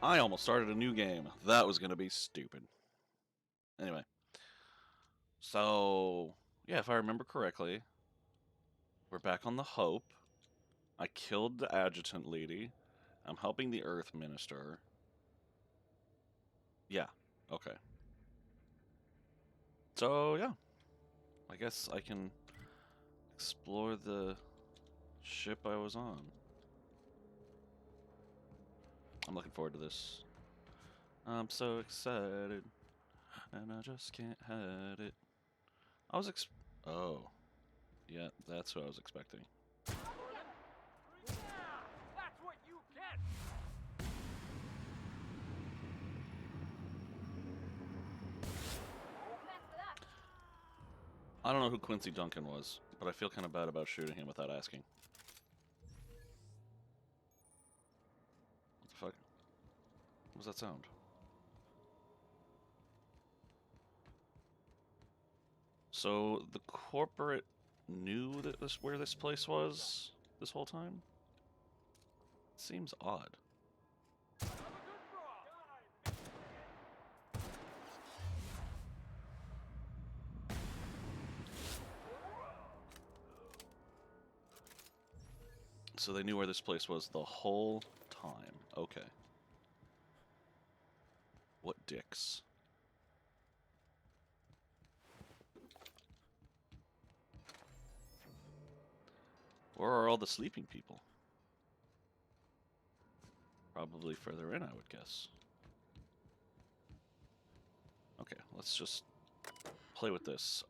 I almost started a new game. That was going to be stupid. Anyway. So, yeah, if I remember correctly, we're back on the Hope. I killed the adjutant lady. I'm helping the Earth Minister. Yeah, okay. So, yeah. I guess I can explore the ship I was on. I'm looking forward to this. I'm so excited, and I just can't hide it. I was Oh, yeah, that's what I was expecting. That's what you get! I don't know who Quincy Duncan was, but I feel kind of bad about shooting him without asking. What the fuck? What was that sound? So the corporate knew that where this place was this whole time? Seems odd. So they knew where this place was the whole time. Okay. What dicks. Where are all the sleeping people? Probably further in, I would guess. Okay, let's just play with this.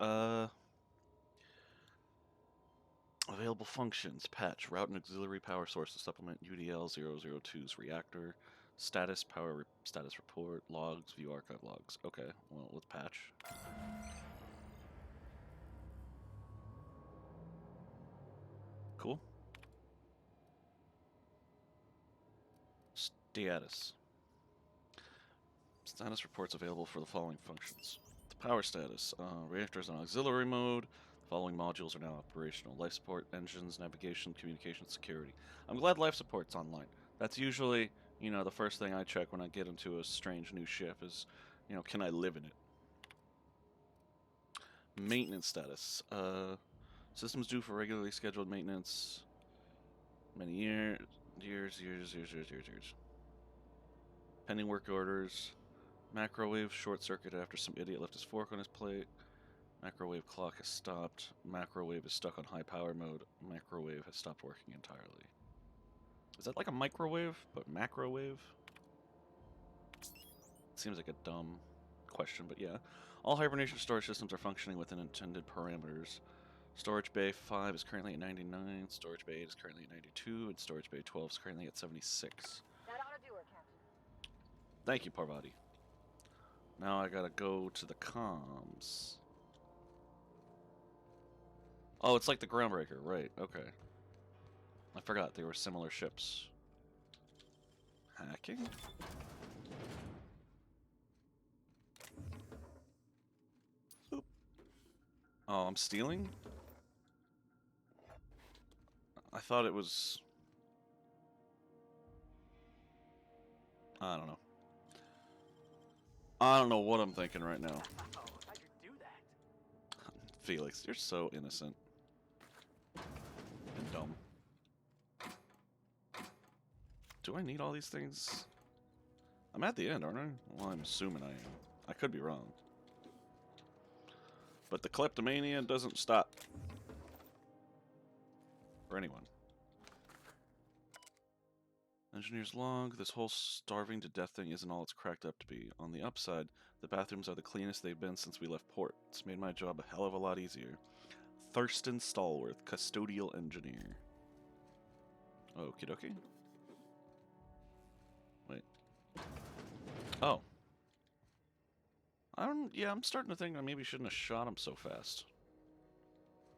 Available functions. Patch. Route and auxiliary power source to supplement UDL 002's reactor. Status. Status report. Logs. View archive logs. Okay, well, with patch. Cool. Status. Status reports available for the following functions. The power status. Reactors on auxiliary mode. The following modules are now operational. Life support, engines, navigation, communication, security. I'm glad life support's online. That's usually, the first thing I check when I get into a strange new ship is, can I live in it? Maintenance status. Systems due for regularly scheduled maintenance. Many years. Pending work orders. Macrowave short-circuited after some idiot left his fork on his plate. Macrowave clock has stopped. Macrowave is stuck on high power mode. Macrowave has stopped working entirely. Is that like a microwave, but macrowave? Seems like a dumb question, but yeah. All hibernation storage systems are functioning within intended parameters. Storage Bay 5 is currently at 99, Storage Bay 8 is currently at 92, and Storage Bay 12 is currently at 76. That ought to do it, Captain. Thank you, Parvati. Now I gotta go to the comms. Oh, it's like the Groundbreaker, right, okay. I forgot they were similar ships. Hacking? Oop. Oh, I'm stealing? I thought it was... I don't know. I don't know what I'm thinking right now. Oh, how'd you do that? Felix, you're so innocent. And dumb. Do I need all these things? I'm at the end, aren't I? Well, I'm assuming I am. I could be wrong. But the kleptomania doesn't stop. For anyone. Engineer's log. This whole starving to death thing isn't all it's cracked up to be. On the upside, the bathrooms are the cleanest they've been since we left port. It's made my job a hell of a lot easier. Thurston Stallworth, custodial engineer. Okie dokie. Wait. Oh. Yeah, I'm starting to think I maybe shouldn't have shot him so fast.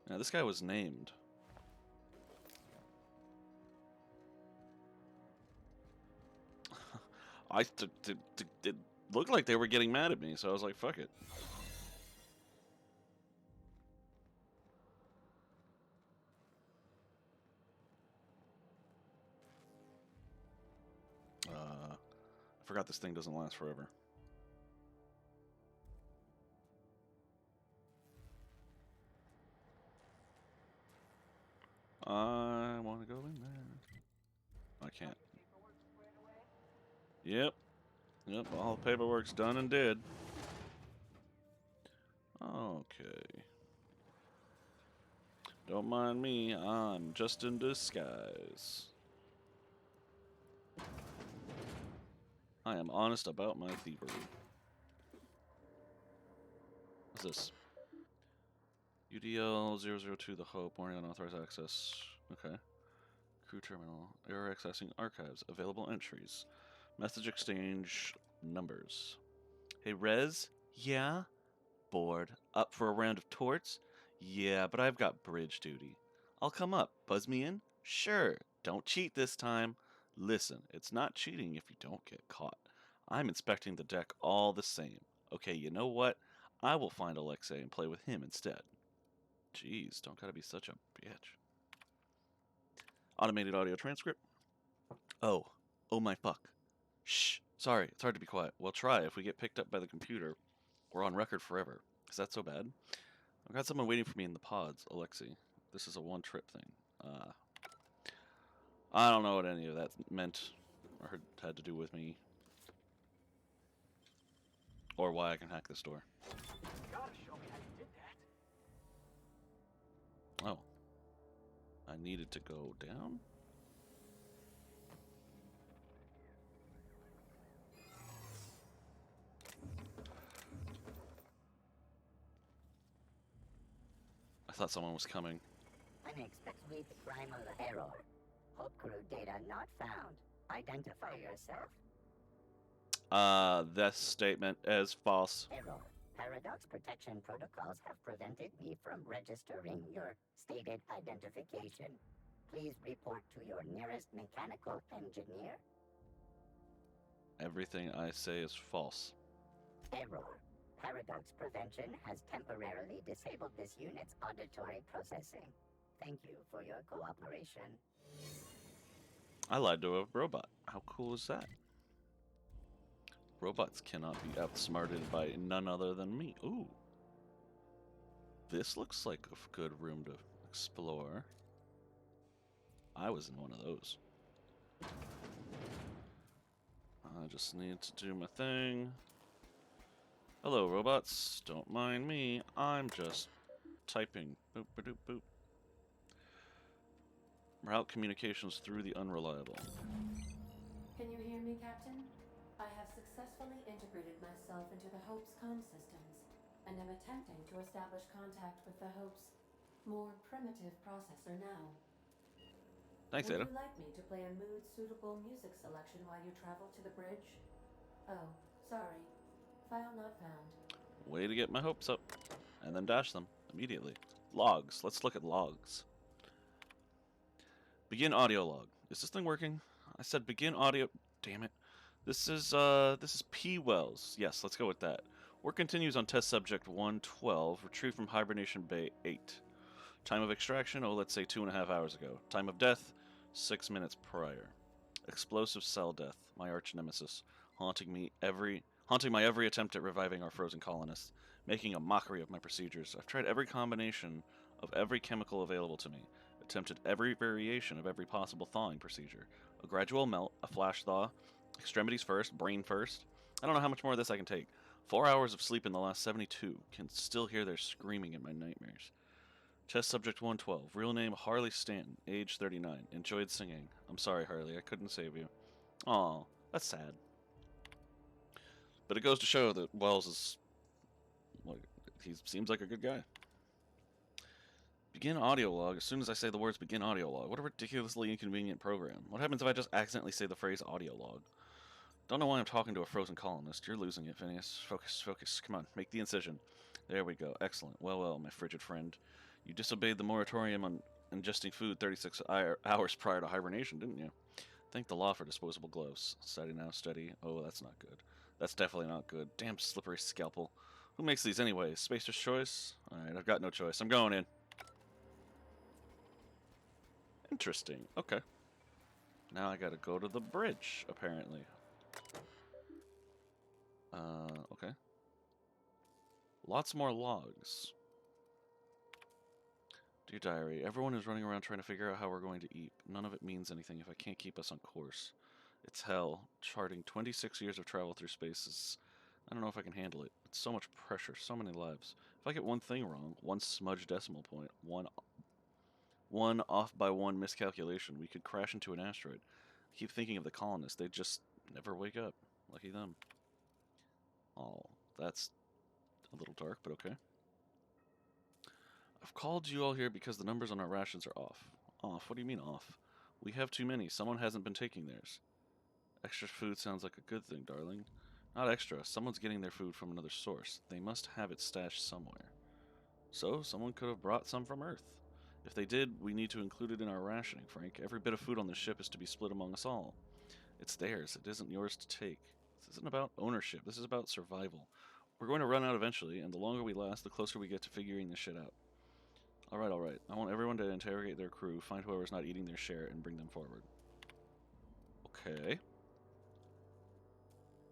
Yeah, this guy was named. It looked like they were getting mad at me, so I was like, fuck it. I forgot this thing doesn't last forever. I want to go in there. I can't. Yep. Yep, all the paperwork's done and did. Okay. Don't mind me, I'm just in disguise. I am honest about my thievery. What's this? UDL 002 The Hope, warning unauthorized access. Okay. Crew terminal. Error accessing archives. Available entries. Message exchange numbers. Hey, Rez? Yeah? Bored. Up for a round of torts? Yeah, but I've got bridge duty. I'll come up. Buzz me in? Sure. Don't cheat this time. Listen, it's not cheating if you don't get caught. I'm inspecting the deck all the same. Okay, you know what? I will find Alexei and play with him instead. Jeez, don't gotta be such a bitch. Automated audio transcript. Oh. Oh my fuck. Shh. Sorry, it's hard to be quiet. We'll try. If we get picked up by the computer, we're on record forever. Is that so bad? I've got someone waiting for me in the pods, Alexei. This is a one-trip thing. I don't know what any of that meant or had to do with me. Or why I can hack this door. Gotta show me how you did that. Oh. I needed to go down? I thought someone was coming. Unexpected primal error. Hope crew data not found. Identify yourself. This statement is false. Error. Paradox protection protocols have prevented me from registering your stated identification. Please report to your nearest mechanical engineer. Everything I say is false. Error. Paradox prevention has temporarily disabled this unit's auditory processing. Thank you for your cooperation. I lied to a robot. How cool is that? Robots cannot be outsmarted by none other than me. Ooh. This looks like a good room to explore. I was in one of those. I just need to do my thing. Hello, robots. Don't mind me. I'm just typing. Boop, ba-doop, boop. Route communications through the unreliable. Can you hear me, Captain? I have successfully integrated myself into the Hope's comm systems, and am attempting to establish contact with the Hope's more primitive processor now. Thanks, Would Ada. you like me to play a mood-suitable music selection while you travel to the bridge? Oh, sorry. File not found. Way to get my hopes up. And then dash them immediately. Logs. Let's look at logs. Begin audio log. Is this thing working? I said begin audio. Damn it. This is P. Wells. Yes, let's go with that. Work continues on test subject 112, retrieved from hibernation bay 8. Time of extraction, oh, let's say 2.5 hours ago. Time of death, 6 minutes prior. Explosive cell death, my arch nemesis, haunting my every attempt at reviving our frozen colonists, making a mockery of my procedures. I've tried every combination of every chemical available to me, attempted every variation of every possible thawing procedure. A gradual melt, a flash thaw, extremities first, brain first. I don't know how much more of this I can take. 4 hours of sleep in the last 72. Can still hear their screaming in my nightmares. Test subject 112. Real name Harley Stanton. Age 39. Enjoyed singing. I'm sorry, Harley. I couldn't save you. Aw, that's sad. But it goes to show that Wells is... Like, he seems like a good guy. Begin audio log. As soon as I say the words begin audio log. What a ridiculously inconvenient program. What happens if I just accidentally say the phrase audio log? Don't know why I'm talking to a frozen colonist. You're losing it, Phineas. Focus, focus. Come on, make the incision. There we go. Excellent. Well, well, my frigid friend. You disobeyed the moratorium on ingesting food 36 hours prior to hibernation, didn't you? Thank the law for disposable gloves. Steady now, steady. Oh, that's not good. That's definitely not good. Damn slippery scalpel. Who makes these anyways? Spacer's choice? Alright, I've got no choice. I'm going in. Interesting. Okay. Now I gotta go to the bridge, apparently. Lots more logs. Dear diary, everyone is running around trying to figure out how we're going to eat. None of it means anything if I can't keep us on course. It's hell. Charting 26 years of travel through space is... I don't know if I can handle it. It's so much pressure, so many lives. If I get one thing wrong, one smudged decimal point, one off by one miscalculation, we could crash into an asteroid. I keep thinking of the colonists. They just never wake up. Lucky them. Oh, that's a little dark, but okay. I've called you all here because the numbers on our rations are off. Off? What do you mean off? We have too many. Someone hasn't been taking theirs. Extra food sounds like a good thing, darling. Not extra. Someone's getting their food from another source. They must have it stashed somewhere. So, someone could have brought some from Earth. If they did, we need to include it in our rationing, Frank. Every bit of food on this ship is to be split among us all. It's theirs. It isn't yours to take. This isn't about ownership. This is about survival. We're going to run out eventually, and the longer we last, the closer we get to figuring this shit out. Alright, alright. I want everyone to interrogate their crew, find whoever's not eating their share, and bring them forward. Okay.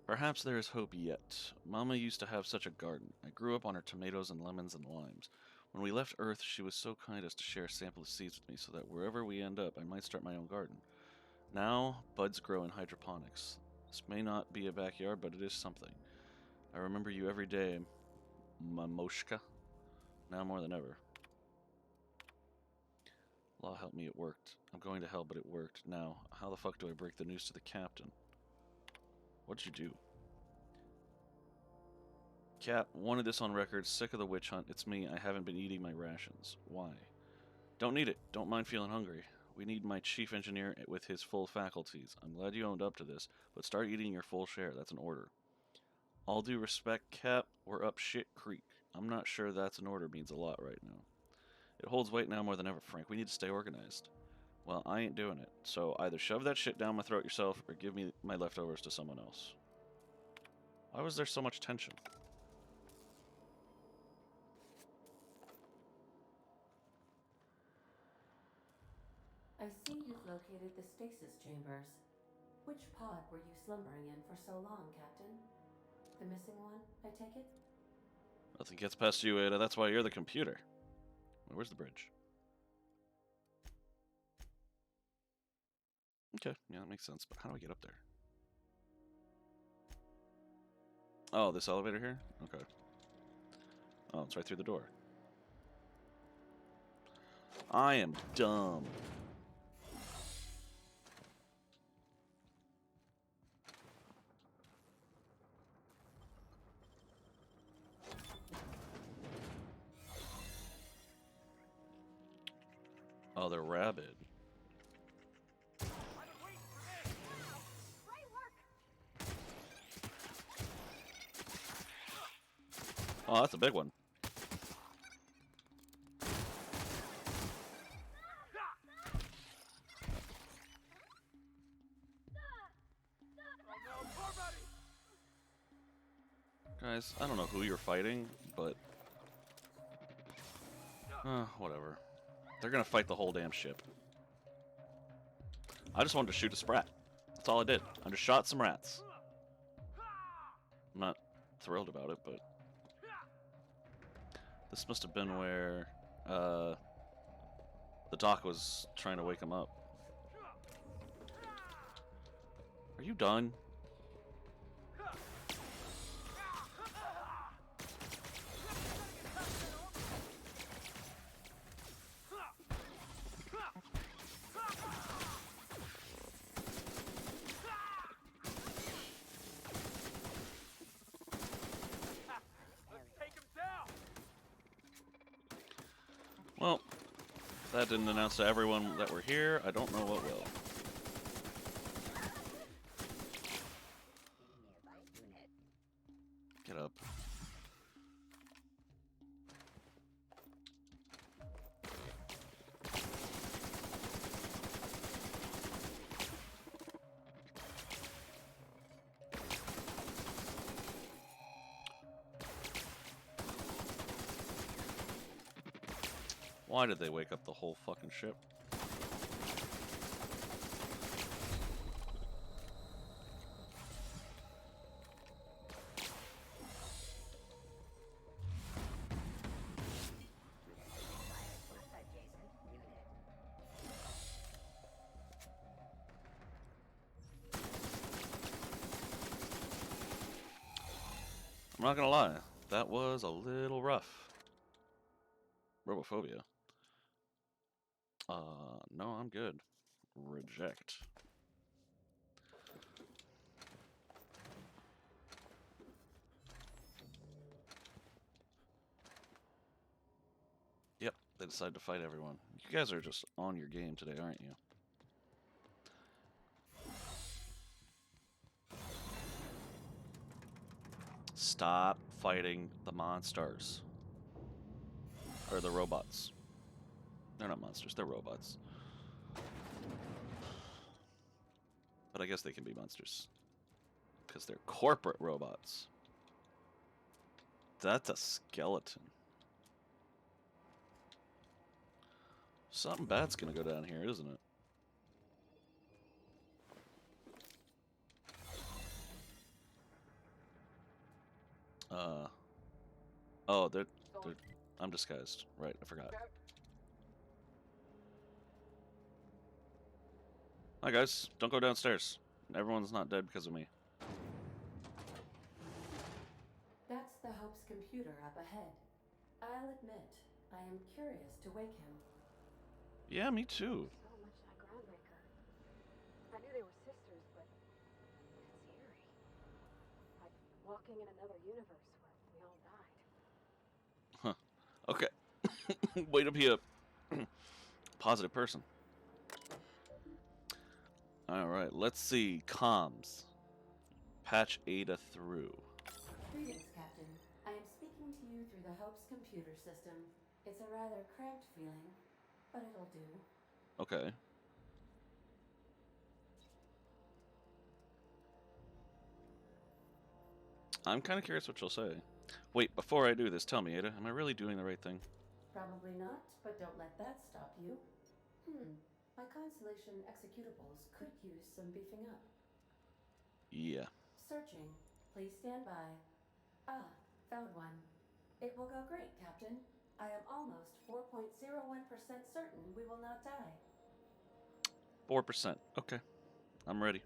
Perhaps there is hope yet. Mama used to have such a garden. I grew up on her tomatoes and lemons and limes. When we left Earth, she was so kind as to share a sample of seeds with me so that wherever we end up, I might start my own garden. Now, buds grow in hydroponics. This may not be a backyard, but it is something. I remember you every day, Mamoshka. Now more than ever. Law help me, it worked. I'm going to hell, but it worked. Now, how the fuck do I break the news to the captain? What'd you do? Cap, wanted this on record. Sick of the witch hunt. It's me. I haven't been eating my rations. Why? Don't need it. Don't mind feeling hungry. We need my chief engineer with his full faculties. I'm glad you owned up to this, but start eating your full share. That's an order. All due respect, Cap, we're up shit creek. I'm not sure that's an order means a lot right now. It holds weight now more than ever, Frank. We need to stay organized. Well, I ain't doing it. So either shove that shit down my throat yourself or give me my leftovers to someone else. Why was there so much tension? I see you've located the stasis chambers. Which pod were you slumbering in for so long, Captain? The missing one, I take it? Nothing gets past you, Ada. That's why you're the computer. Where's the bridge? Okay, yeah, that makes sense. But how do I get up there? Oh, this elevator here? Okay. Oh, it's right through the door. I am dumb. Oh, they're rabid. Oh, that's a big one. Guys, I don't know who you're fighting, but... whatever. They're gonna fight the whole damn ship. I just wanted to shoot a sprat. That's all I did. I just shot some rats. I'm not thrilled about it, but... This must have been where, the doc was trying to wake him up. Are you done? Well, if that didn't announce to everyone that we're here, I don't know what will. Get up. Why did they wake up the whole fucking ship? I'm not gonna lie, that was a little rough. Robophobia. No, I'm good. Reject. Yep, they decided to fight everyone. You guys are just on your game today, aren't you? Stop fighting the monsters. Or the robots. They're not monsters, they're robots. But I guess they can be monsters. Because they're corporate robots. That's a skeleton. Something bad's gonna go down here, isn't it? Oh, they're... I'm disguised. Right, I forgot. Hi guys, don't go downstairs. Everyone's not dead because of me. That's the Hope's computer up ahead. I'll admit, I am curious to wake him. Yeah, me too. So much that groundbreaker. I knew they were sisters, but it's eerie. Like walking in another universe where we all died. Okay. Way to be a positive person. Alright, let's see. Comms. Patch Ada through. Greetings, Captain. I am speaking to you through the Hope's computer system. It's a rather cramped feeling, but it'll do. Okay. I'm kind of curious what you'll say. Wait, before I do this, tell me, Ada, am I really doing the right thing? Probably not, but don't let that stop you. My Constellation executables could use some beefing up. Yeah. Searching. Please stand by. Ah, found one. It will go great, Captain. I am almost 4.01% certain we will not die. 4%. Okay. I'm ready.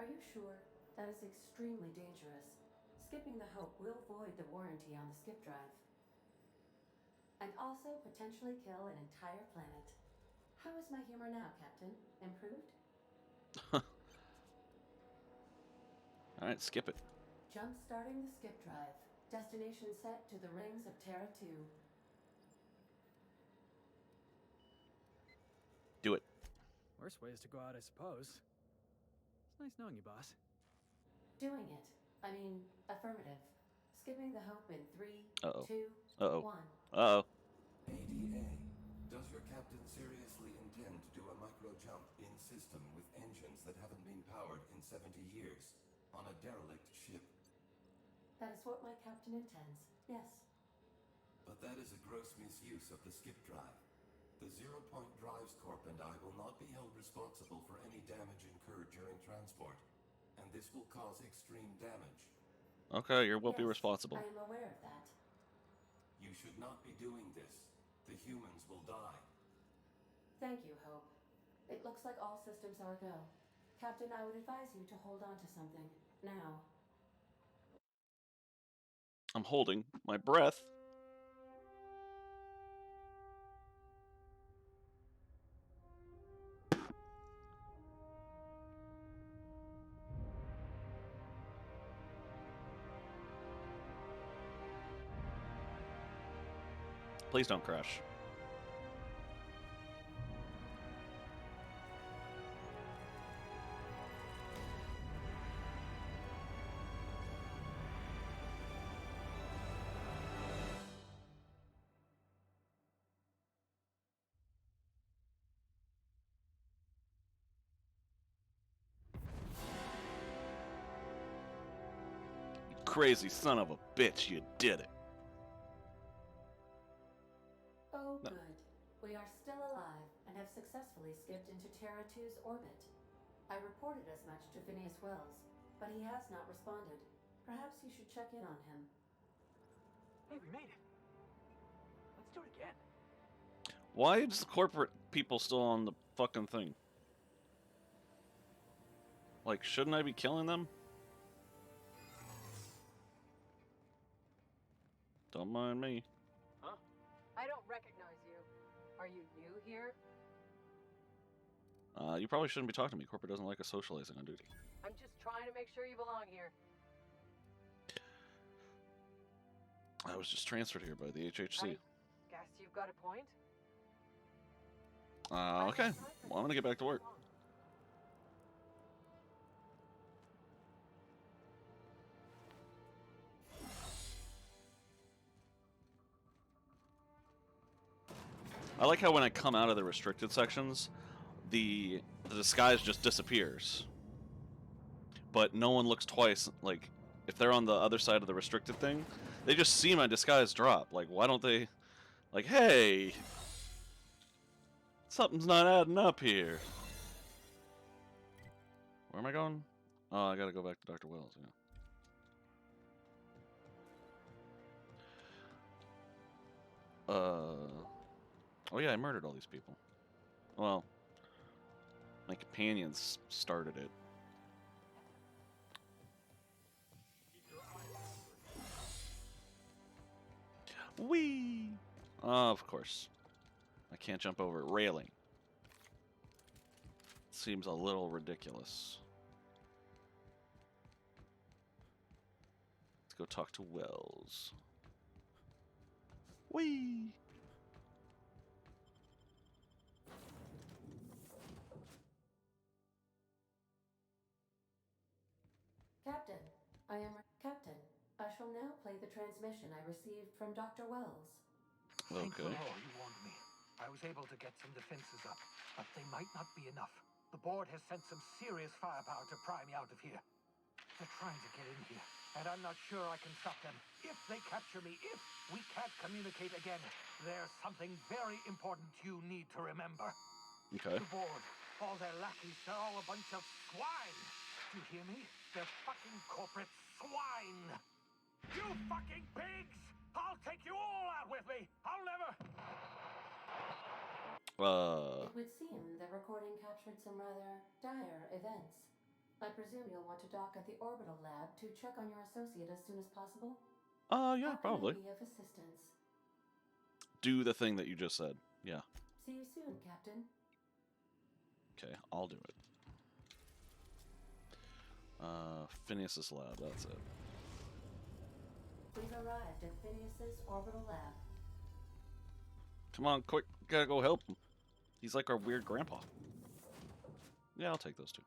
Are you sure? That is extremely dangerous. Skipping the Hope will void the warranty on the skip drive. And also potentially kill an entire planet. How is my humor now, Captain? Improved? Alright, skip it. Jump starting the skip drive. Destination set to the rings of Terra 2. Do it. Worst ways to go out, I suppose. It's nice knowing you, boss. Doing it. I mean, affirmative. Skipping the Hope in 3, Uh-oh. 2, Uh-oh. 1. Uh-oh. ADA, does your captain seriously intend to do a micro-jump in system with engines that haven't been powered in 70 years on a derelict ship? That is what my captain intends, yes. But that is a gross misuse of the skip drive. The Zero Point Drives Corp and I will not be held responsible for any damage incurred during transport, and this will cause extreme damage. Okay, you will be Yes, responsible. I am aware of that. You should not be doing this. The humans will die. Thank you, Hope. It looks like all systems are go. Captain, I would advise you to hold on to something. Now. I'm holding my breath. Please don't crash. Crazy son of a bitch, you did it. Oh, No. good. We are still alive and have successfully skipped into Terra 2's orbit. I reported as much to Phineas Wells, but he has not responded. Perhaps you should check in on him. Hey, we made it. Let's do it again. Why is the corporate people still on the fucking thing? Like, shouldn't I be killing them? Don't mind me. Huh? I don't recognize you. Are you new here? You probably shouldn't be talking to me. Corporate doesn't like us socializing on duty. I'm just trying to make sure you belong here. I was just transferred here by the HHC. I guess you've got a point. Okay. Well, I'm gonna get back to work. I like how when I come out of the restricted sections, the disguise just disappears. But no one looks twice. Like, if they're on the other side of the restricted thing, they just see my disguise drop. Like, why don't they... Like, hey! Something's not adding up here. Where am I going? Oh, I gotta go back to Dr. Wells, yeah. Oh yeah, I murdered all these people. Well, my companions started it. Whee! Of course. I can't jump over a railing. Seems a little ridiculous. Let's go talk to Wells. Whee! Captain, Captain, I shall now play the transmission I received from Dr. Wells. Thank the Okay. Lord you warned me. I was able to get some defenses up, but they might not be enough. The board has sent some serious firepower to pry me out of here. They're trying to get in here, and I'm not sure I can stop them. If they capture me, if we can't communicate again, there's something very important you need to remember. Okay. The board, all their lackeys, they're all a bunch of swine. Do you hear me? They're fucking corporate swine. You fucking pigs! I'll take you all out with me! I'll never... It would seem the recording captured some rather dire events. I presume you'll want to dock at the orbital lab to check on your associate as soon as possible? Yeah, How probably. can I be of assistance? Do the thing that you just said. Yeah. See you soon, Captain. Okay, I'll do it. Phineas's lab, that's it. We've arrived at Phineas's orbital lab. Come on, quick, gotta go help him. He's like our weird grandpa. Yeah, I'll take those two.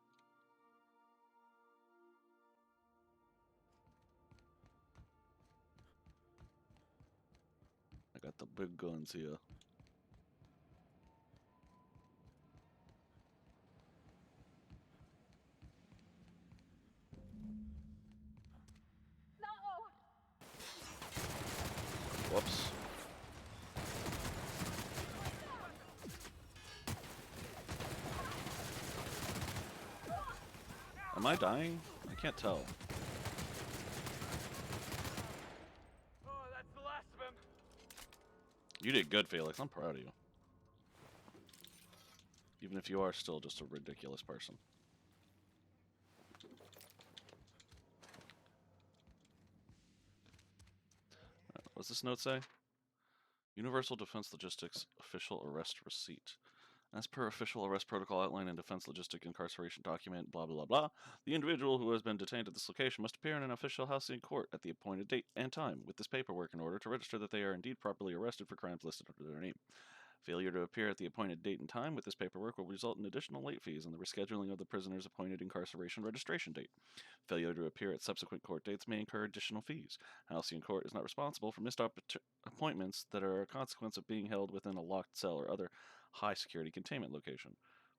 I got the big guns here. No! Whoops. Am I dying? I can't tell. Oh, that's the last of him. You did good, Felix. I'm proud of you. Even if you are still just a ridiculous person. What's this note say? Universal Defense Logistics Official Arrest Receipt. As per official arrest protocol outlined in Defense Logistic Incarceration Document, blah, blah, blah, the individual who has been detained at this location must appear in an official house in court at the appointed date and time with this paperwork in order to register that they are indeed properly arrested for crimes listed under their name. Failure to appear at the appointed date and time with this paperwork will result in additional late fees and the rescheduling of the prisoner's appointed incarceration registration date. Failure to appear at subsequent court dates may incur additional fees. Halcyon Court is not responsible for missed appointments that are a consequence of being held within a locked cell or other high-security containment location.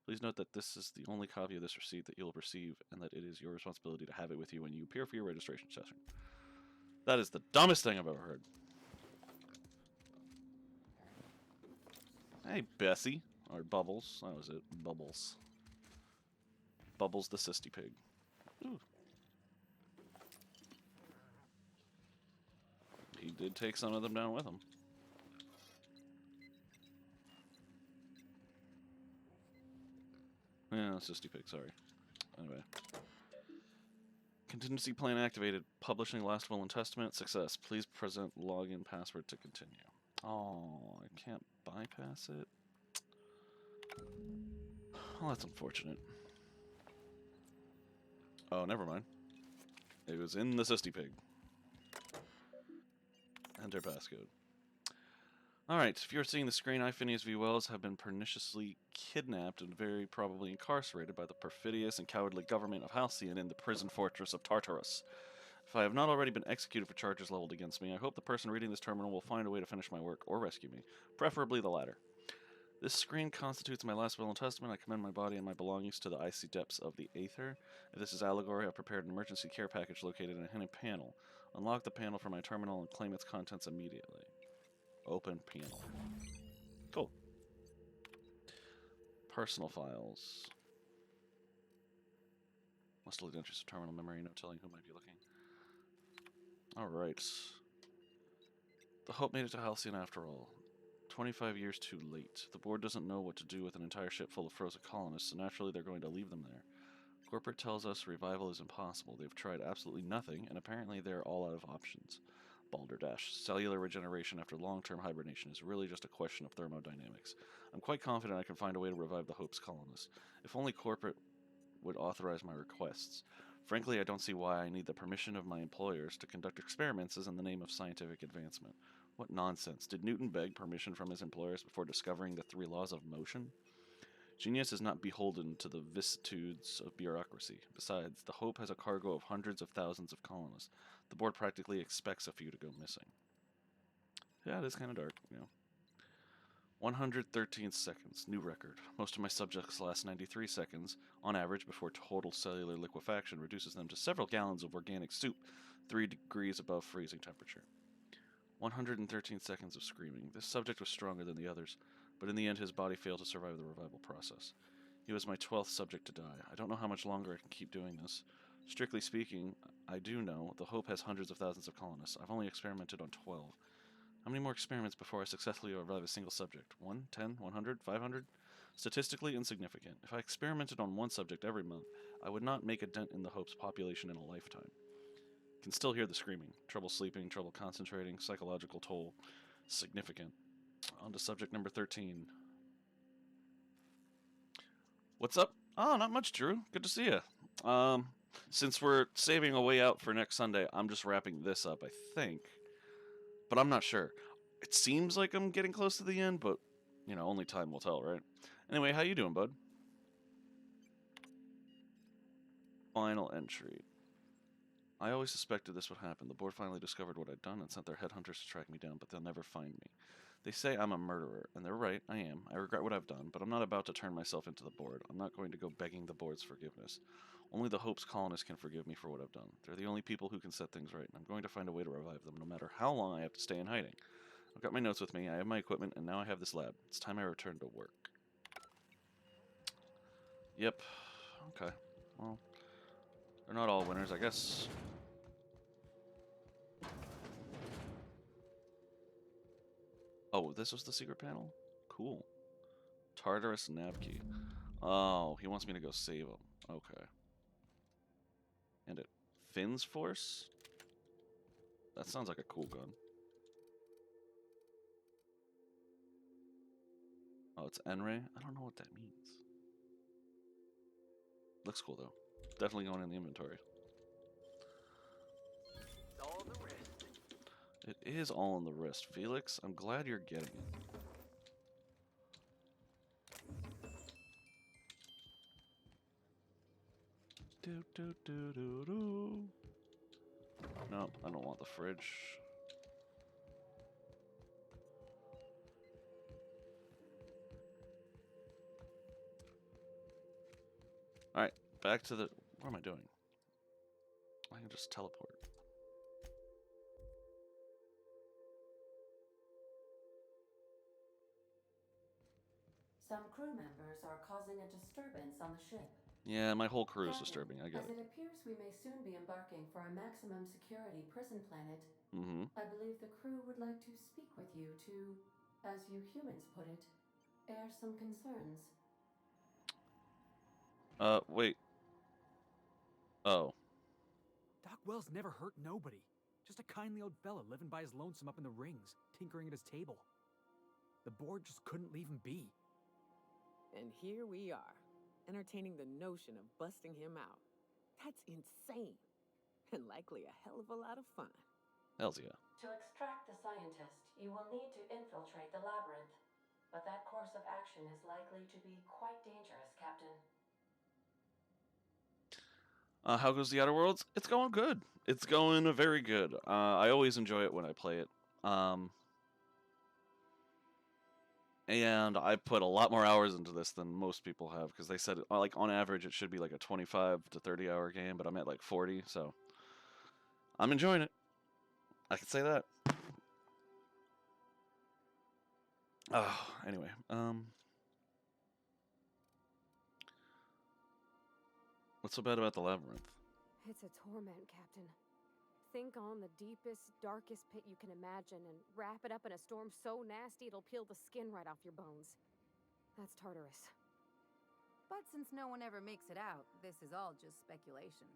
Please note that this is the only copy of this receipt that you'll receive and that it is your responsibility to have it with you when you appear for your registration session. That is the dumbest thing I've ever heard. Hey, Bessie. Or Bubbles. That was it. Bubbles. Bubbles the Sisty Pig. Ooh. He did take some of them down with him. Yeah, Sisty Pig, sorry. Anyway. Contingency plan activated. Publishing last will and testament. Success. Please present login password to continue. Oh, I can't bypass it. Well, that's unfortunate. Oh, never mind. It was in the Sisty Pig. Enter passcode. Alright, if you're seeing the screen, I, Phineas V. Wells, have been perniciously kidnapped and very probably incarcerated by the perfidious and cowardly government of Halcyon in the prison fortress of Tartarus. If I have not already been executed for charges leveled against me, I hope the person reading this terminal will find a way to finish my work or rescue me, preferably the latter. This screen constitutes my last will and testament. I commend my body and my belongings to the icy depths of the aether. If this is allegory, I've prepared an emergency care package located in a hidden panel. Unlock the panel for my terminal and claim its contents immediately. Open panel. Cool. Personal files. Must delete entries of terminal memory, no telling who might be looking. Alright. The Hope made it to Halcyon after all. 25 years too late. The board doesn't know what to do with an entire ship full of frozen colonists, so naturally they're going to leave them there. Corporate tells us revival is impossible. They've tried absolutely nothing, and apparently they're all out of options. Balderdash. Cellular regeneration after long-term hibernation is really just a question of thermodynamics. I'm quite confident I can find a way to revive the Hope's colonists. If only corporate would authorize my requests. Frankly, I don't see why I need the permission of my employers to conduct experiments as in the name of scientific advancement. What nonsense. Did Newton beg permission from his employers before discovering the 3 laws of motion? Genius is not beholden to the vicissitudes of bureaucracy. Besides, the Hope has a cargo of hundreds of thousands of colonists. The board practically expects a few to go missing. Yeah, it is kind of dark, you know. 113 seconds, new record. Most of my subjects last 93 seconds, on average, before total cellular liquefaction reduces them to several gallons of organic soup, 3 degrees above freezing temperature. 113 seconds of screaming. This subject was stronger than the others, but in the end his body failed to survive the revival process. He was my 12th subject to die. I don't know how much longer I can keep doing this. Strictly speaking, I do know the Hope has hundreds of thousands of colonists. I've only experimented on 12. How many more experiments before I successfully revive a single subject? 1, 10, 100, 500? Statistically insignificant. If I experimented on one subject every month, I would not make a dent in the Hope's population in a lifetime. Can still hear the screaming. Trouble sleeping, trouble concentrating, psychological toll. Significant. On to subject number 13. What's up? Oh, not much, Drew. Good to see you. Since we're saving a way out for next Sunday, I'm just wrapping this up, I think. But I'm not sure. It seems like I'm getting close to the end, but, you know, only time will tell, right? Anyway, how you doing, bud? Final entry. I always suspected this would happen. The board finally discovered what I'd done and sent their headhunters to track me down, but they'll never find me. They say I'm a murderer, and they're right, I am. I regret what I've done, but I'm not about to turn myself into the board. I'm not going to go begging the board's forgiveness. Only the Hope's colonists can forgive me for what I've done. They're the only people who can set things right, and I'm going to find a way to revive them, no matter how long I have to stay in hiding. I've got my notes with me, I have my equipment, and now I have this lab. It's time I return to work. Yep. Okay. Well, they're not all winners, I guess. Oh, this was the secret panel? Cool. Tartarus Navkey. Oh, he wants me to go save him. Okay. And it Finn's Force? That sounds like a cool gun. Oh, it's N-Ray? I don't know what that means. Looks cool, though. Definitely going in the inventory. It's all in the wrist. It is all on the wrist. Felix, I'm glad you're getting it. Do, do, do, do, do. No, I don't want the fridge. Alright, back to the... What am I doing? I can just teleport. Some crew members are causing a disturbance on the ship. Yeah, my whole crew is Captain, disturbing. I get as it. it appears we may soon be embarking for a maximum security prison planet, Mm-hmm. I believe the crew would like to speak with you to, as you humans put it, air some concerns. Wait. Oh. Wells never hurt nobody. Just a kindly old fella living by his lonesome up in the rings, tinkering at his table. The board just couldn't leave him be. And here we are, entertaining the notion of busting him out. That's insane. And likely a hell of a lot of fun. Hells yeah. To extract the scientist, you will need to infiltrate the labyrinth. But that course of action is likely to be quite dangerous, Captain. How goes the Outer Worlds? It's going good. It's going very good. I always enjoy it when I play it. And I put a lot more hours into this than most people have, because they said, like, on average it should be like a 25 to 30 hour game, but I'm at like 40, so I'm enjoying it. I can say that. Oh, anyway, what's so bad about the labyrinth? It's a torment, Captain. Think on the deepest, darkest pit you can imagine and wrap it up in a storm so nasty it'll peel the skin right off your bones. That's Tartarus. But since no one ever makes it out, this is all just speculation.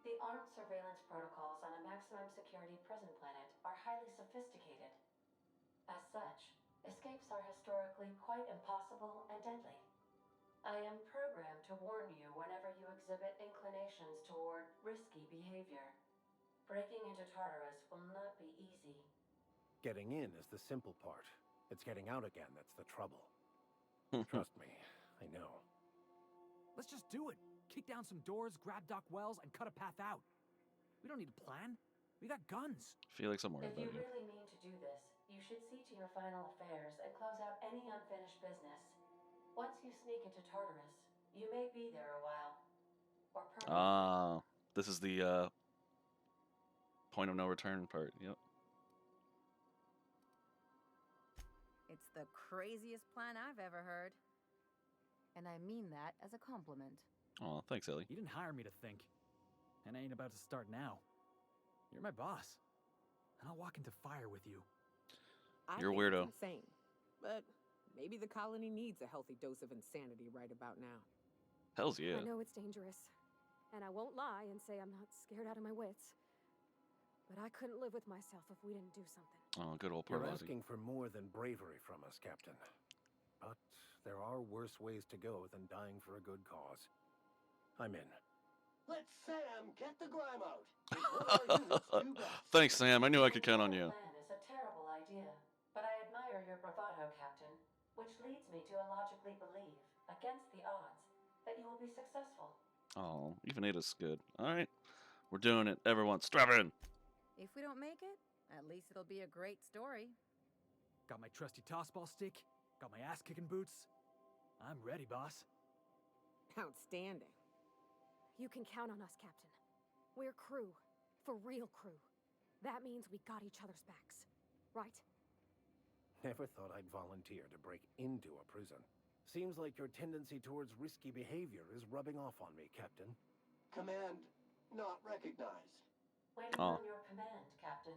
The armed surveillance protocols on a maximum security prison planet are highly sophisticated. As such, escapes are historically quite impossible and deadly. I am programmed to warn you whenever you exhibit inclinations toward risky behavior. Breaking into Tartarus will not be easy. Getting in is the simple part. It's getting out again that's the trouble. Trust me, I know. Let's just do it. Kick down some doors, grab Doc Wells, and cut a path out. We don't need a plan. We got guns. Felix, I'm worried If you about you. really mean to do this, you should see to your final affairs and close out any unfinished business. Once you sneak into Tartarus, you may be there a while. Or permanently. This is the point of no return part. Yep. It's the craziest plan I've ever heard. And I mean that as a compliment. Oh, thanks, Ellie. You didn't hire me to think. And I ain't about to start now. You're my boss. And I'll walk into fire with you. You're a I think weirdo. it's insane, but maybe the colony needs a healthy dose of insanity right about now. Hells yeah. I know it's dangerous. And I won't lie and say I'm not scared out of my wits. But I couldn't live with myself if we didn't do something. Oh, good old You're Parvati. asking for more than bravery from us, Captain. But there are worse ways to go than dying for a good cause. I'm in. Let Sam get the grime out. It's what our units do best. Thanks, Sam. I knew I could count on you. Your plan is a terrible idea, but I admire your bravado, Captain, which leads me to illogically believe, against the odds, that you will be successful. Oh, even Ada's good. Alright. We're doing it. Everyone, strap in. If we don't make it, at least it'll be a great story. Got my trusty tossball stick. Got my ass-kicking boots. I'm ready, boss. Outstanding. You can count on us, Captain. We're crew. For real crew. That means we got each other's backs. Right? Never thought I'd volunteer to break into a prison. Seems like your tendency towards risky behavior is rubbing off on me, Captain. Command not recognized. Waiting Oh. on your command, Captain.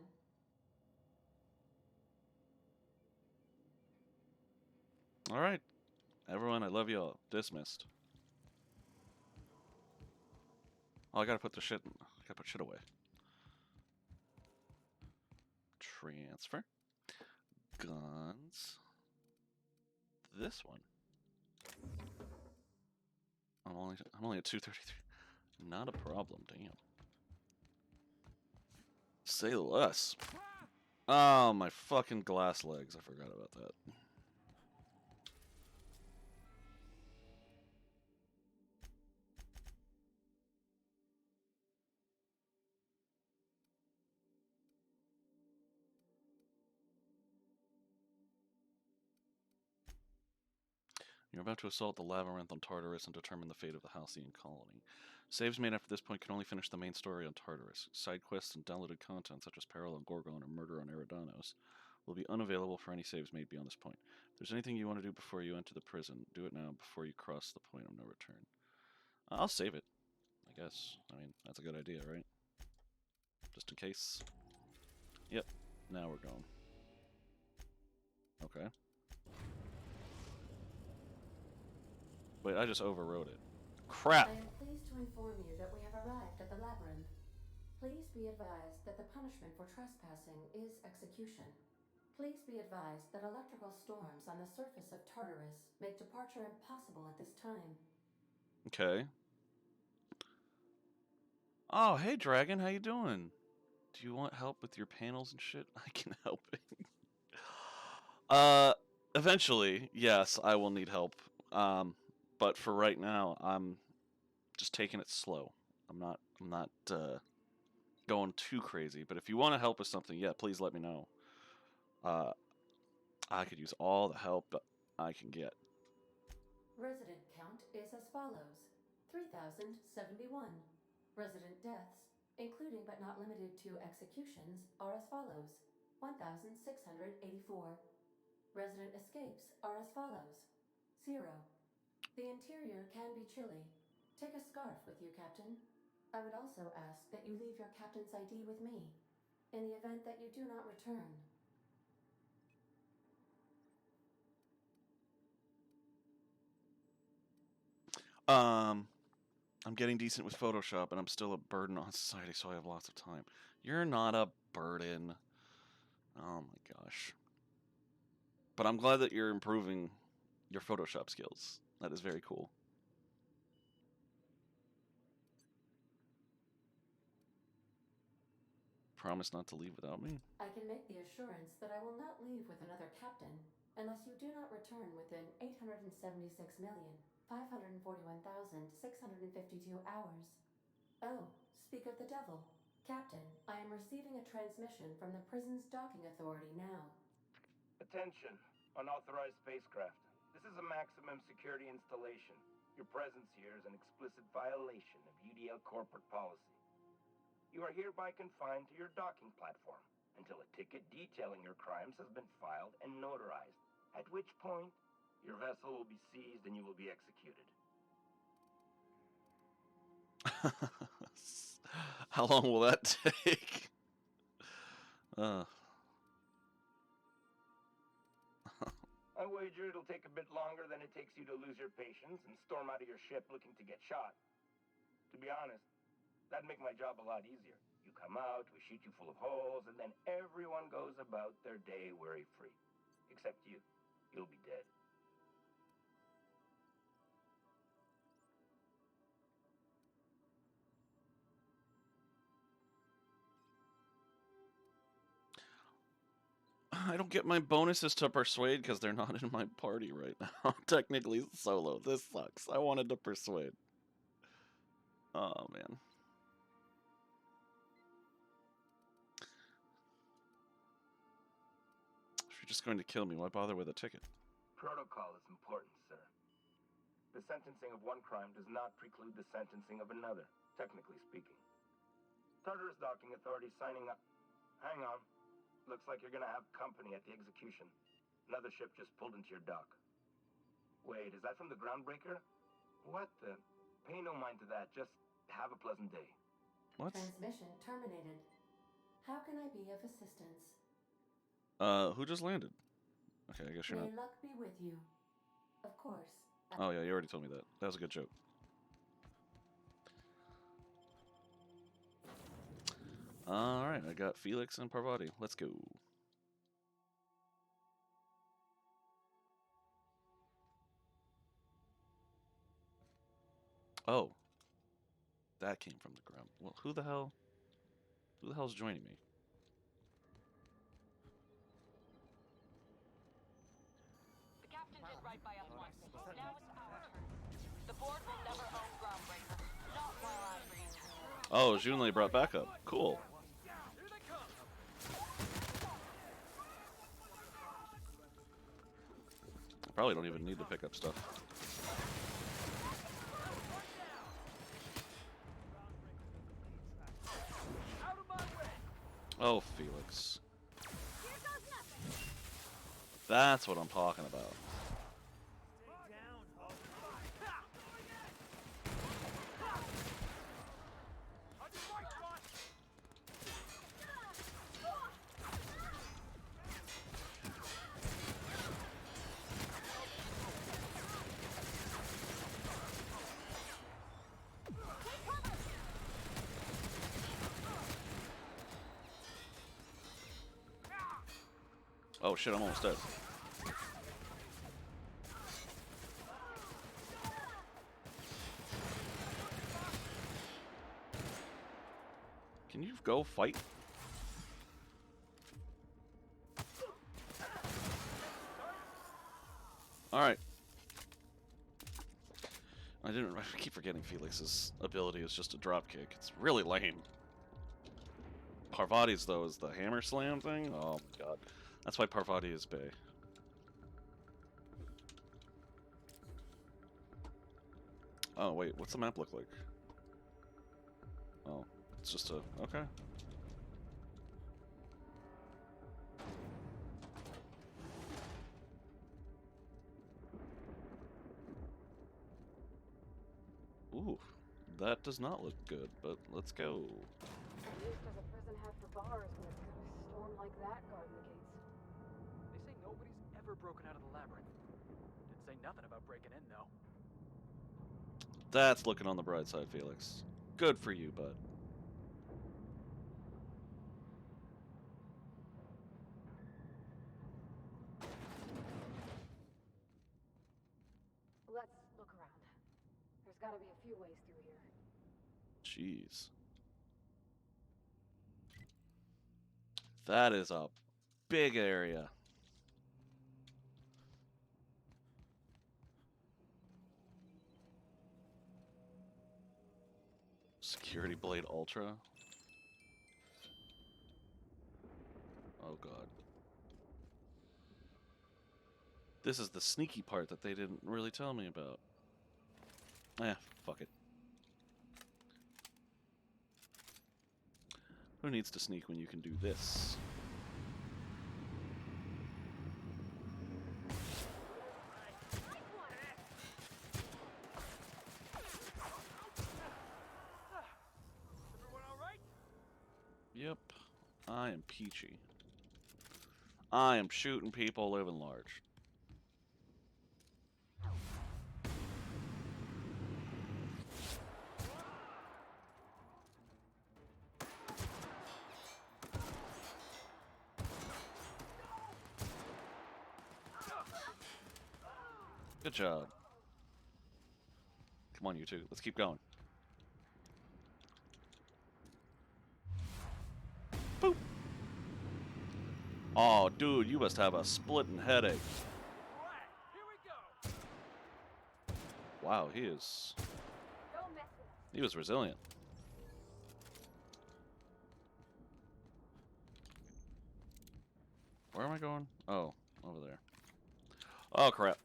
Alright. Everyone, I love you all. Dismissed. Oh, I gotta put the shit. I gotta put shit away. Transfer. Guns. This one. I'm only at 233. Not a problem, damn. Say less. Oh, my fucking glass legs. I forgot about that. You're about to assault the labyrinth on Tartarus and determine the fate of the Halcyon colony. Saves made after this point can only finish the main story on Tartarus. Side quests and downloaded content such as Peril on Gorgon or Murder on Eridanos will be unavailable for any saves made beyond this point. If there's anything you want to do before you enter the prison, do it now before you cross the point of no return. I'll save it, I guess. I mean, that's a good idea, right? Just in case. Yep, now we're going. Okay. Wait, I just overrode it. Crap! I am pleased to inform you that we have arrived at the labyrinth. Please be advised that the punishment for trespassing is execution. Please be advised that electrical storms on the surface of Tartarus make departure impossible at this time. Okay. Oh, hey, Dragon, how you doing? Do you want help with your panels and shit? I can help it. Eventually, yes, I will need help. But for right now, I'm just taking it slow. I'm not going too crazy. But if you want to help with something, yeah, please let me know. I could use all the help I can get. Resident count is as follows: 3,071. Resident deaths, including but not limited to executions, are as follows: 1,684. Resident escapes are as follows: 0. The interior can be chilly. Take a scarf with you, Captain. I would also ask that you leave your captain's ID with me, in the event that you do not return. I'm getting decent with Photoshop, and I'm still a burden on society, so I have lots of time. You're not a burden. Oh my gosh. But I'm glad that you're improving your Photoshop skills. That is very cool. Promise not to leave without me? I can make the assurance that I will not leave with another captain unless you do not return within 876,541,652 hours. Oh, speak of the devil. Captain, I am receiving a transmission from the prison's docking authority now. Attention, unauthorized spacecraft. This is a maximum security installation. Your presence here is an explicit violation of UDL corporate policy. You are hereby confined to your docking platform until a ticket detailing your crimes has been filed and notarized, at which point your vessel will be seized and you will be executed. How long will that take? I wager it'll take a bit longer than it takes you to lose your patience and storm out of your ship looking to get shot. To be honest, that'd make my job a lot easier. You come out, we shoot you full of holes, and then everyone goes about their day worry-free. Except you. You'll be dead. I don't get my bonuses to persuade because they're not in my party right now. I'm technically solo. This sucks. I wanted to persuade. Oh, man. If you're just going to kill me, why bother with a ticket? Protocol is important, sir. The sentencing of one crime does not preclude the sentencing of another, technically speaking. Tartarus Docking Authority signing up. Hang on. Looks like you're gonna have company at the execution. Another ship just pulled into your dock. Wait, is that from the Groundbreaker? What the? Pay no mind to that. Just have a pleasant day. What? Transmission terminated. How can I be of assistance? Who just landed? Okay, I guess you're not. May luck be with you. Of course. Oh, yeah, you already told me that. That was a good joke. Alright, I got Felix and Parvati. Let's go. Oh. That came from the ground. Well, who the hell's joining me? The captain did right by us once. Now it's our turn. The board will never own Groundbreaker. Not while I reign. Oh, Junlei brought backup. Cool. I probably don't even need to pick up stuff. Oh, Felix. That's what I'm talking about. Oh shit, I'm almost dead. Can you go fight? Alright. I keep forgetting Felix's ability is just a drop kick. It's really lame. Parvati's, though, is the hammer slam thing? Oh my god. That's why Parvati is bae. Oh, wait, what's the map look like? Oh, it's just a... okay. Ooh, that does not look good, but let's go. Used as a prison head for bars when it's got a storm like that guarding the gates. They say nobody's ever broken out of the labyrinth. Didn't say nothing about breaking in, though. That's looking on the bright side, Felix. Good for you, bud. Let's look around. There's gotta be a few ways through here. Jeez. That is a big area. Security Blade Ultra. Oh god. This is the sneaky part that they didn't really tell me about. Eh, fuck it. Who needs to sneak when you can do this? Yep, I am peachy. I am shooting people living large. Good job. Come on, you two. Let's keep going. Boop. Oh, dude, you must have a splitting headache. Wow, he was resilient. Where am I going? Oh, over there. Oh, crap.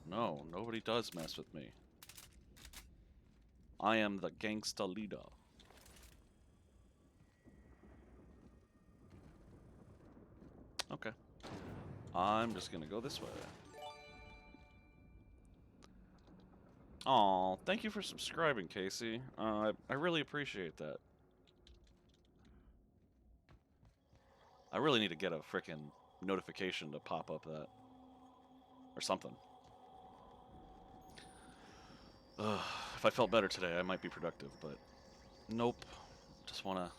No, nobody does mess with me. I am the gangsta leader. Okay. I'm just gonna go this way. Aw, thank you for subscribing, Casey. I really appreciate that. I really need to get a frickin' notification to pop up that. Or something. If I felt better today, I might be productive, but nope. Just wanna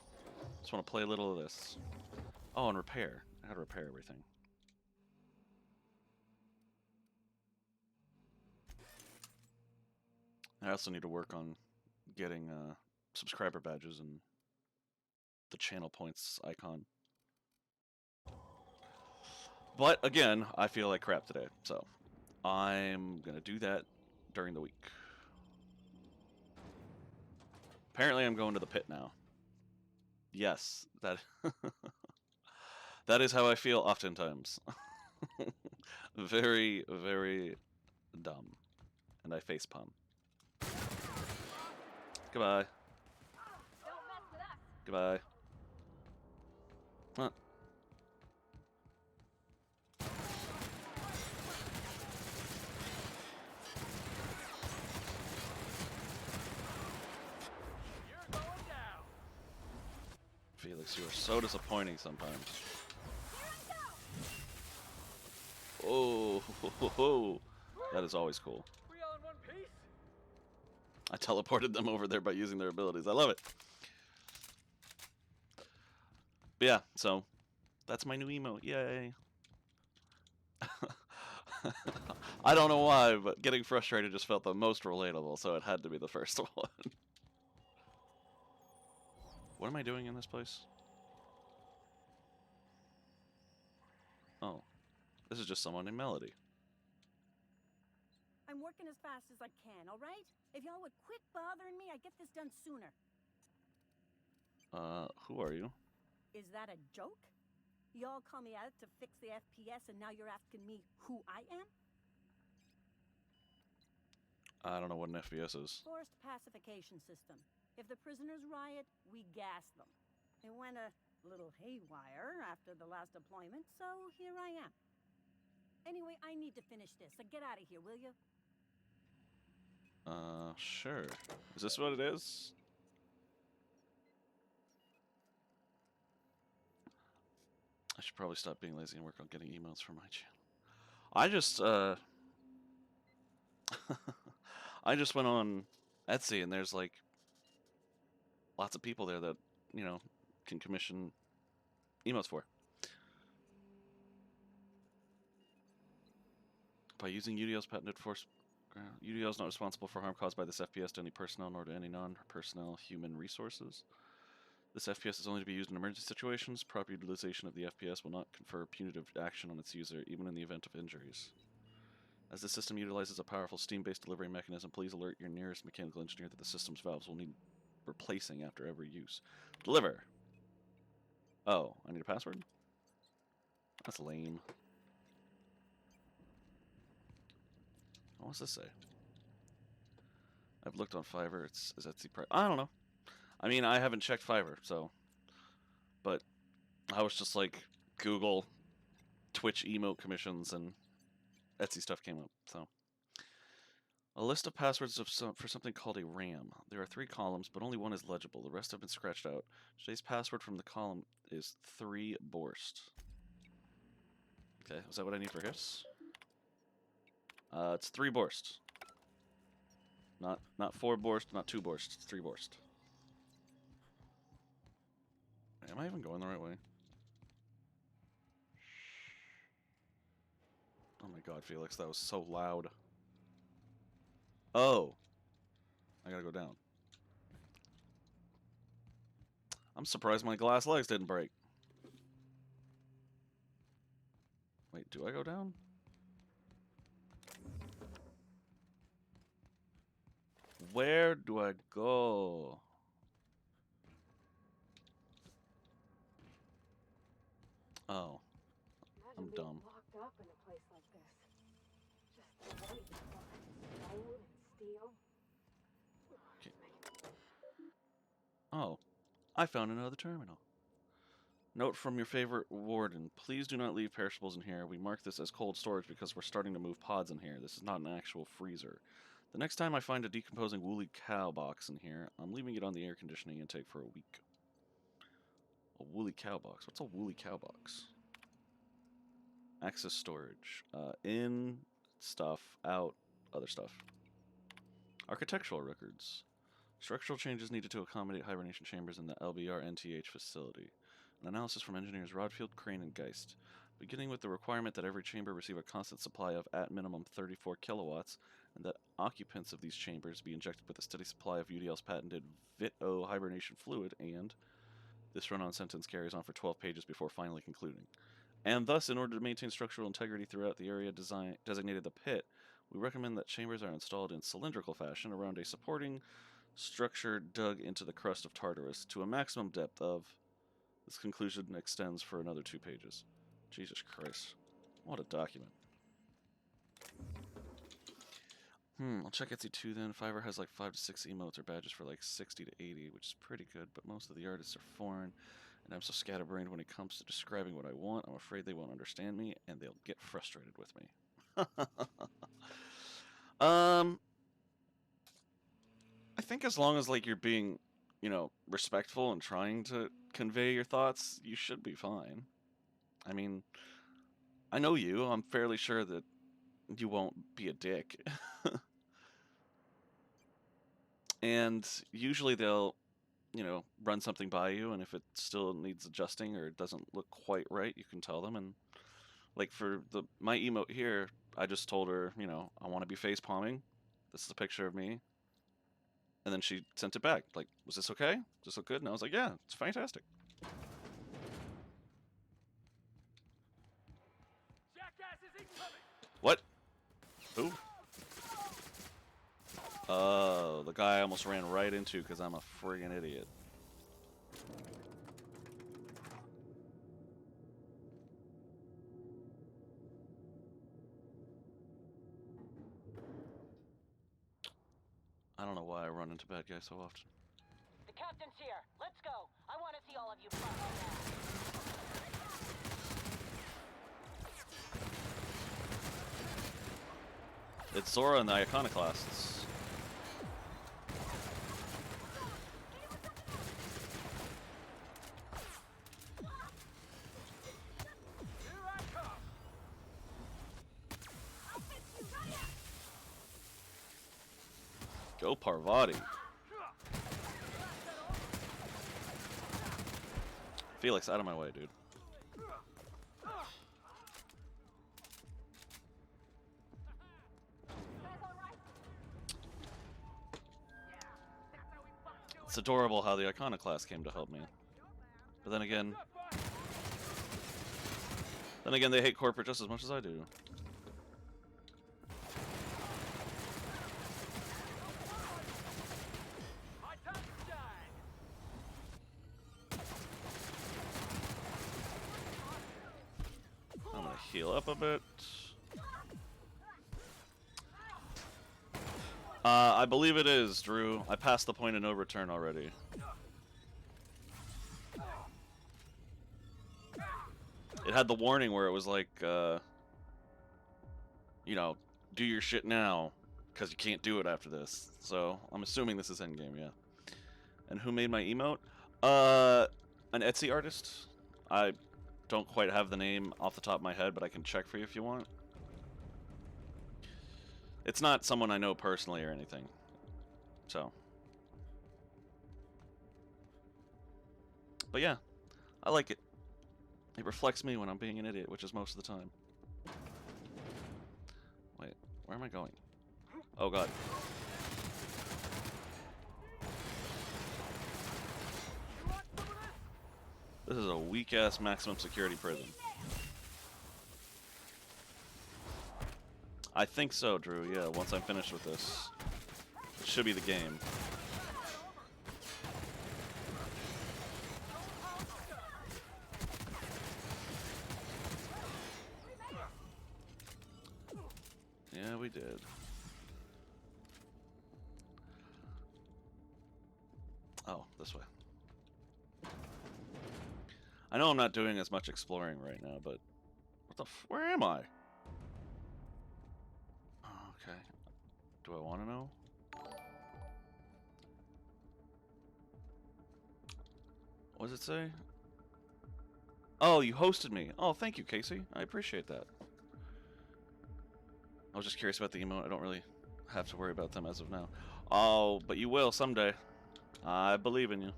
play a little of this. Oh, and repair. I gotta repair everything. I also need to work on getting subscriber badges and the channel points icon. But again, I feel like crap today, so I'm gonna do that during the week. Apparently I'm going to the pit now. Yes, that that is how I feel oftentimes. Very, very dumb. And I facepalm. Goodbye. Don't mess with us. Goodbye. Huh. Felix, you are so disappointing sometimes. Oh, ho, ho, ho. That is always cool. We all in one piece? I teleported them over there by using their abilities. I love it. But yeah, so that's my new emote. Yay. I don't know why, but getting frustrated just felt the most relatable, so it had to be the first one. What am I doing in this place? Oh. This is just someone named Melody. I'm working as fast as I can, all right? If y'all would quit bothering me, I'd get this done sooner. Who are you? Is that a joke? Y'all call me out to fix the FPS and now you're asking me who I am? I don't know what an FPS is. Forced pacification system. If the prisoners riot, we gas them. It went a little haywire after the last deployment, so here I am. Anyway, I need to finish this, so get out of here, will you? Sure. Is this what it is? I should probably stop being lazy and work on getting emails for my channel. I just, I just went on Etsy and there's like lots of people there that, you know, can commission emotes for. By using UDL's patented force, UDL is not responsible for harm caused by this FPS to any personnel nor to any non-personnel human resources. This FPS is only to be used in emergency situations. Proper utilization of the FPS will not confer punitive action on its user, even in the event of injuries. As the system utilizes a powerful steam-based delivery mechanism, please alert your nearest mechanical engineer that the system's valves will need replacing after every use. Deliver! Oh, I need a password? That's lame. What's this say? I've looked on Fiverr. Is Etsy price? I don't know. I mean, I haven't checked Fiverr, so... But I was just like, Google Twitch emote commissions, and Etsy stuff came up, so... A list of passwords for something called a RAM. There are 3 columns, but only one is legible. The rest have been scratched out. Today's password from the column is 3 Borst. Okay, is that what I need for hiss? It's 3 Borst. Not 4 Borst, not 2 Borst. It's 3 Borst. Am I even going the right way? Oh my god, Felix, that was so loud. Oh! I gotta go down. I'm surprised my glass legs didn't break. Wait, do I go down? Where do I go? Oh. I'm Imagine dumb. being locked up in a place like this. Just the weight of stone and steel. Oh. I found another terminal. Note from your favorite warden. Please do not leave perishables in here. We mark this as cold storage because we're starting to move pods in here. This is not an actual freezer. The next time I find a decomposing woolly cow box in here, I'm leaving it on the air conditioning intake for a week. A woolly cow box? What's a woolly cow box? Access storage. In stuff, out other stuff. Architectural records. Structural changes needed to accommodate hibernation chambers in the LBR-NTH facility. An analysis from engineers Rodfield, Crane, and Geist. Beginning with the requirement that every chamber receive a constant supply of at minimum 34 kilowatts, and that occupants of these chambers be injected with a steady supply of UDL's patented VIT-O hibernation fluid, and this run-on sentence carries on for 12 pages before finally concluding. And thus, in order to maintain structural integrity throughout the area designated the pit, we recommend that chambers are installed in cylindrical fashion around a supporting structure dug into the crust of Tartarus to a maximum depth of... This conclusion extends for another 2 pages. Jesus Christ. What a document. I'll check Etsy too then. Fiverr has like 5 to 6 emotes or badges for like 60 to 80, which is pretty good, but most of the artists are foreign, and I'm so scatterbrained when it comes to describing what I want. I'm afraid they won't understand me, and they'll get frustrated with me. I think as long as like you're being, you know, respectful and trying to convey your thoughts, you should be fine. I mean, I know you. I'm fairly sure that you won't be a dick. And usually they'll you know, run something by you, and if it still needs adjusting or it doesn't look quite right, you can tell them. And like for my emote here, I just told her, you know, I want to be face palming. This is a picture of me. And then she sent it back. Like, was this okay? Does this look good? And I was like, yeah, it's fantastic. What? Who? Oh, the guy I almost ran right into because I'm a friggin' idiot. I don't know why I run into bad guys so often. The captain's here. Let's go. I want to see all of you fly. It's Zora and the Iconoclasts. Go Parvati. Felix, out of my way, dude. It's adorable how the Iconoclast came to help me. But then again, they hate corporate just as much as I do. I'm gonna heal up a bit. I believe it is, Drew. I passed the point of no return already. It had the warning where it was like, you know, do your shit now, because you can't do it after this. So, I'm assuming this is endgame, yeah. And who made my emote? An Etsy artist. I don't quite have the name off the top of my head, but I can check for you if you want. It's not someone I know personally or anything. So. But yeah, I like it. It reflects me when I'm being an idiot, which is most of the time. Wait, where am I going? Oh god. This is a weak-ass maximum security prison. I think so, Drew, yeah, once I'm finished with this. It should be the game. Yeah, we did. Oh, this way. I know I'm not doing as much exploring right now, but... What the f... Where am I? Okay. Do I want to know? What does it say? Oh, you hosted me. Oh, thank you, Casey. I appreciate that. I was just curious about the emote. I don't really have to worry about them as of now. Oh, but you will someday. I believe in you.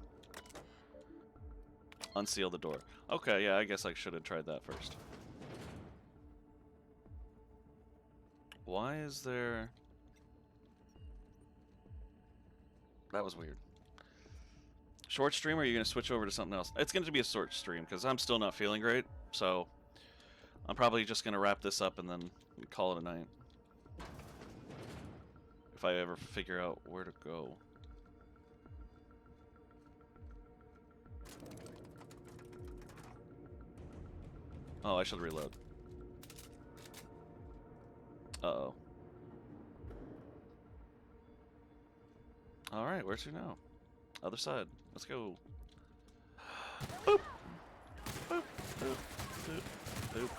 Unseal the door. Okay, yeah, I guess I should have tried that first. Why is there... That was weird. Short stream, or are you going to switch over to something else? It's going to be a short stream, because I'm still not feeling great, so... I'm probably just going to wrap this up and then call it a night. If I ever figure out where to go. Oh, I should reload. Uh-oh. Alright, where to now? Other side. Let's go. Boop! Boop! Boop! Boop! Boop!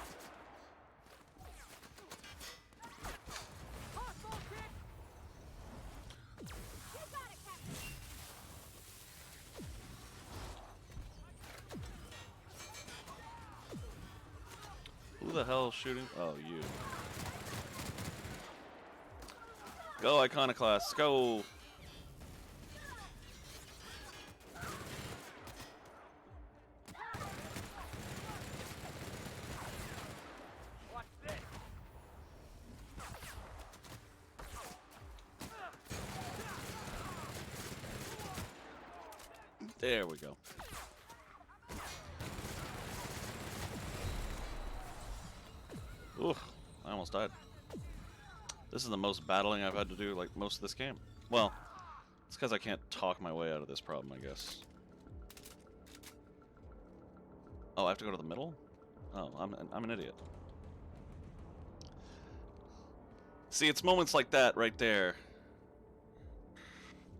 Who the hell is shooting? Oh, you. Go, Iconoclasts, go! There we go. Oof, I almost died. This is the most battling I've had to do, like, most of this game. Well, it's because I can't talk my way out of this problem, I guess. Oh, I have to go to the middle? Oh, I'm an idiot. See, it's moments like that right there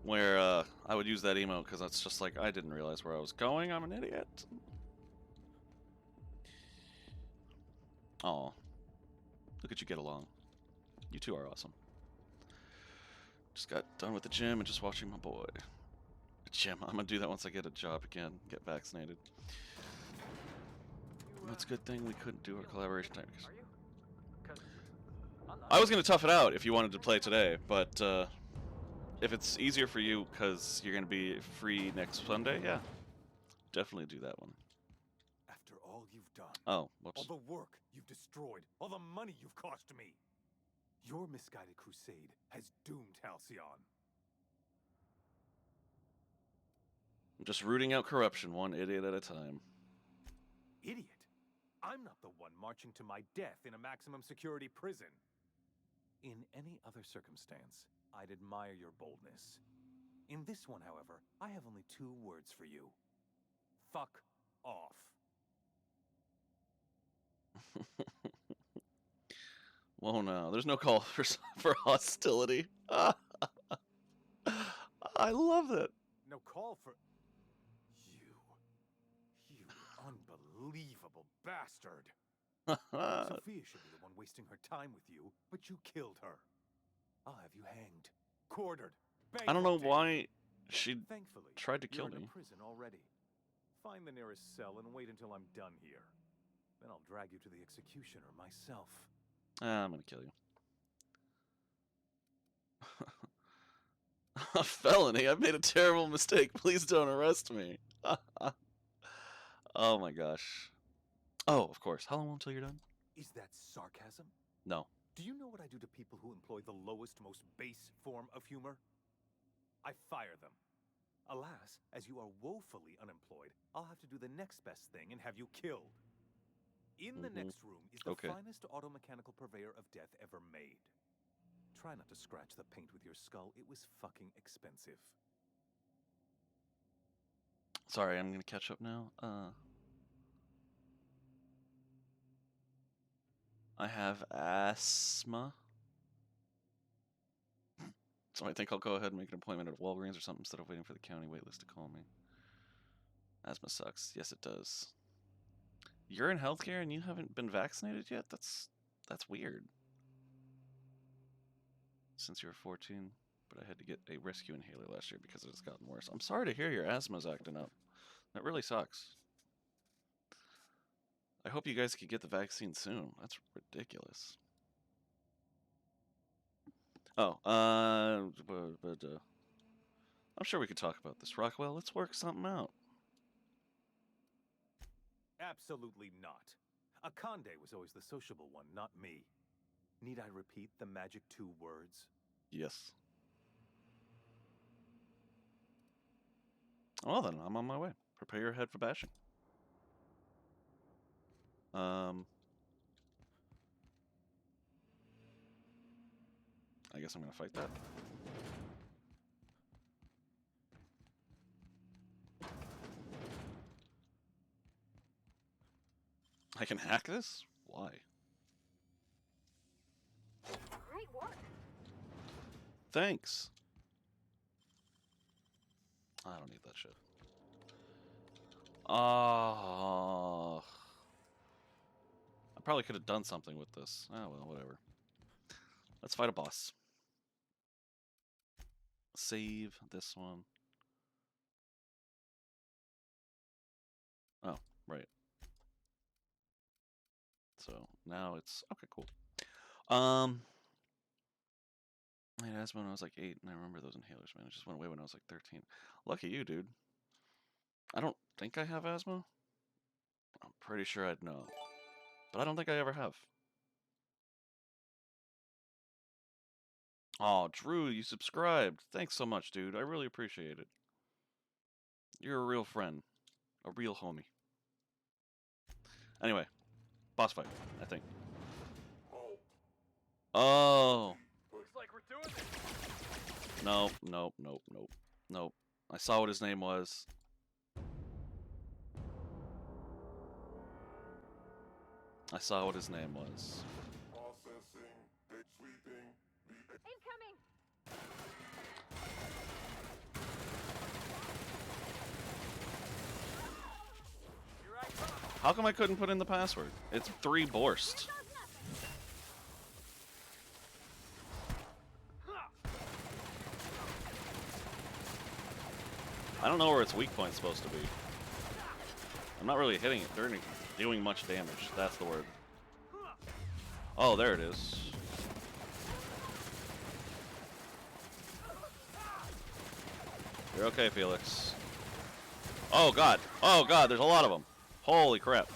where I would use that emote because it's just like, I didn't realize where I was going. I'm an idiot. Oh, look at you get along. You two are awesome. Just got done with the gym and just watching my boy. Gym. I'm gonna do that once I get a job again, get vaccinated. It's a good thing we couldn't do our collaboration time. I was gonna tough it out if you wanted to play today, but if it's easier for you because you're gonna be free next Sunday, yeah, definitely do that one. After all you've done, oh, whoops. All the work you've destroyed, all the money you've cost me, your misguided crusade has doomed Halcyon. I'm just rooting out corruption, one idiot at a time. Idiot? I'm not the one marching to my death in a maximum security prison. In any other circumstance, I'd admire your boldness. In this one, however, I have only 2 words for you. Fuck off. Whoa, no. There's no call for hostility. I love that. No call for... You unbelievable bastard. Sophia should be the one wasting her time with you, but you killed her. I'll have you hanged, quartered, I don't know why she Thankfully, tried to kill you're in me. a prison already. Find the nearest cell and wait until I'm done here. Then I'll drag you to the executioner myself. I'm gonna kill you. A felony? I've made a terrible mistake. Please don't arrest me. Oh my gosh. Oh, of course. How long until you're done? Is that sarcasm? No. Do you know what I do to people who employ the lowest, most base form of humor? I fire them. Alas, as you are woefully unemployed, I'll have to do the next best thing and have you killed. In the next room is the finest automechanical purveyor of death ever made. Try not to scratch the paint with your skull. It was fucking expensive. Sorry, I'm gonna catch up now. I have asthma. So I think I'll go ahead and make an appointment at Walgreens or something instead of waiting for the county waitlist to call me. Asthma sucks. Yes, it does. You're in healthcare and you haven't been vaccinated yet? That's weird. Since you were 14, but I had to get a rescue inhaler last year because it has gotten worse. I'm sorry to hear your asthma's acting up. That really sucks. I hope you guys could get the vaccine soon. That's ridiculous. Oh, I'm sure we could talk about this. Rockwell, let's work something out. Absolutely not. Akande was always the sociable one, not me. Need I repeat the magic 2 words? Yes. Well then, I'm on my way. Prepare your head for bashing. I guess I'm gonna fight that. I can hack this? Why? Great work. Thanks. I don't need that shit. Oh. I probably could have done something with this. Oh well, whatever. Let's fight a boss. Save this one. Oh, right. So now it's okay, cool. I had asthma when I was like 8, and I remember those inhalers, man. It just went away when I was like 13. Lucky you, dude. I don't think I have asthma. I'm pretty sure I'd know. But I don't think I ever have. Oh, Drew, you subscribed. Thanks so much, dude. I really appreciate it. You're a real friend. A real homie. Anyway, boss fight, I think. Oh. Looks like we're doing this. Nope, nope, nope, nope, nope. I saw what his name was. I saw what his name was. Processing, sweeping, Incoming! How come I couldn't put in the password? It's 3 Borst. I don't know where its weak point's supposed to be. I'm not really hitting it. They're doing much damage. That's the word. Oh, there it is. You're okay, Felix. Oh, God. Oh, God, there's a lot of them. Holy crap.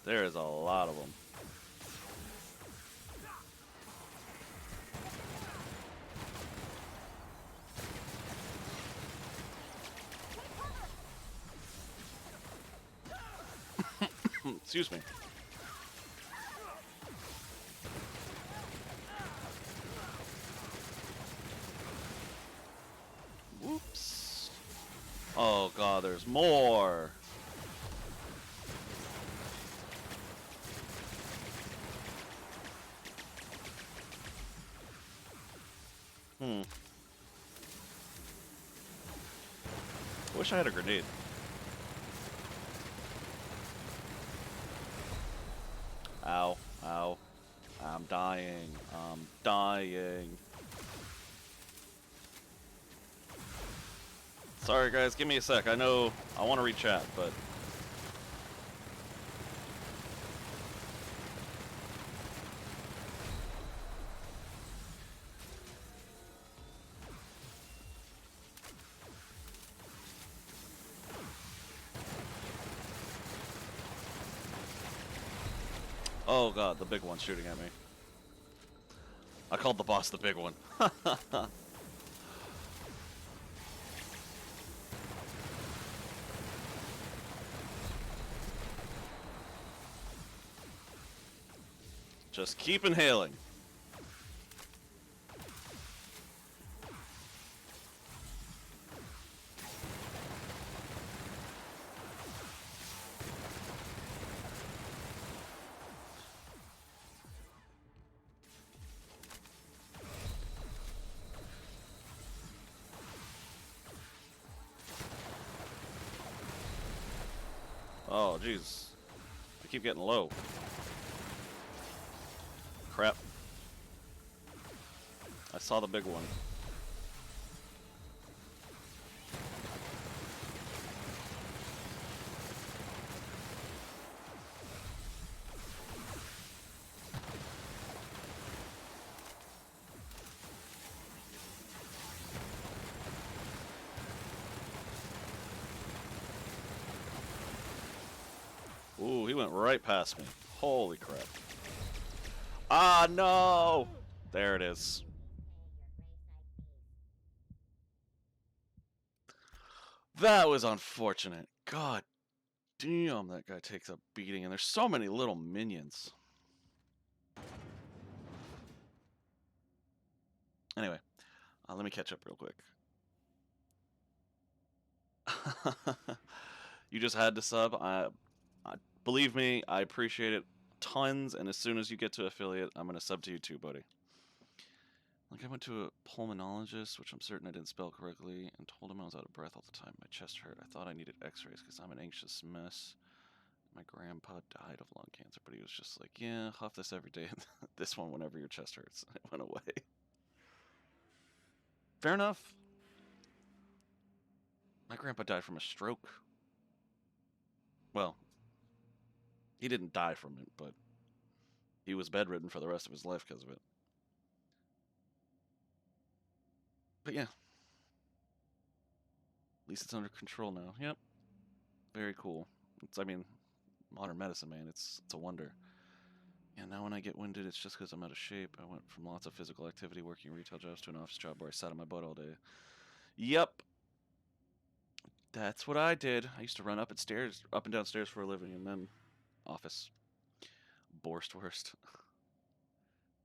There is a lot of them. Excuse me. Whoops. Oh God, there's more. Wish I had a grenade. Ow, ow. I'm dying. I'm dying. Sorry guys, give me a sec. I know I want to read chat, but oh God, the big one's shooting at me. I called the boss the big one. Just keep inhaling. Oh, jeez. I keep getting low. Crap. I saw the big one. Ooh, he went right past me. Holy crap. Ah, no! There it is. That was unfortunate. God damn, that guy takes a beating, and there's so many little minions. Anyway, let me catch up real quick. You just had to sub. Believe me, I appreciate it tons, and as soon as you get to affiliate, I'm going to sub to you too, buddy. Like, I went to a pulmonologist, which I'm certain I didn't spell correctly, and told him I was out of breath all the time. My chest hurt. I thought I needed x-rays because I'm an anxious mess. My grandpa died of lung cancer, but he was just like, yeah, huff this every day, this one whenever your chest hurts. It went away. Fair enough. My grandpa died from a stroke. Well, he didn't die from it, but he was bedridden for the rest of his life because of it. But yeah. At least it's under control now. Yep. Very cool. It's, I mean, modern medicine, man. It's a wonder. And now when I get winded, it's just because I'm out of shape. I went from lots of physical activity, working retail jobs, to an office job where I sat on my butt all day. Yep, that's what I did. I used to run up and down stairs for a living, and then office. Borstwurst.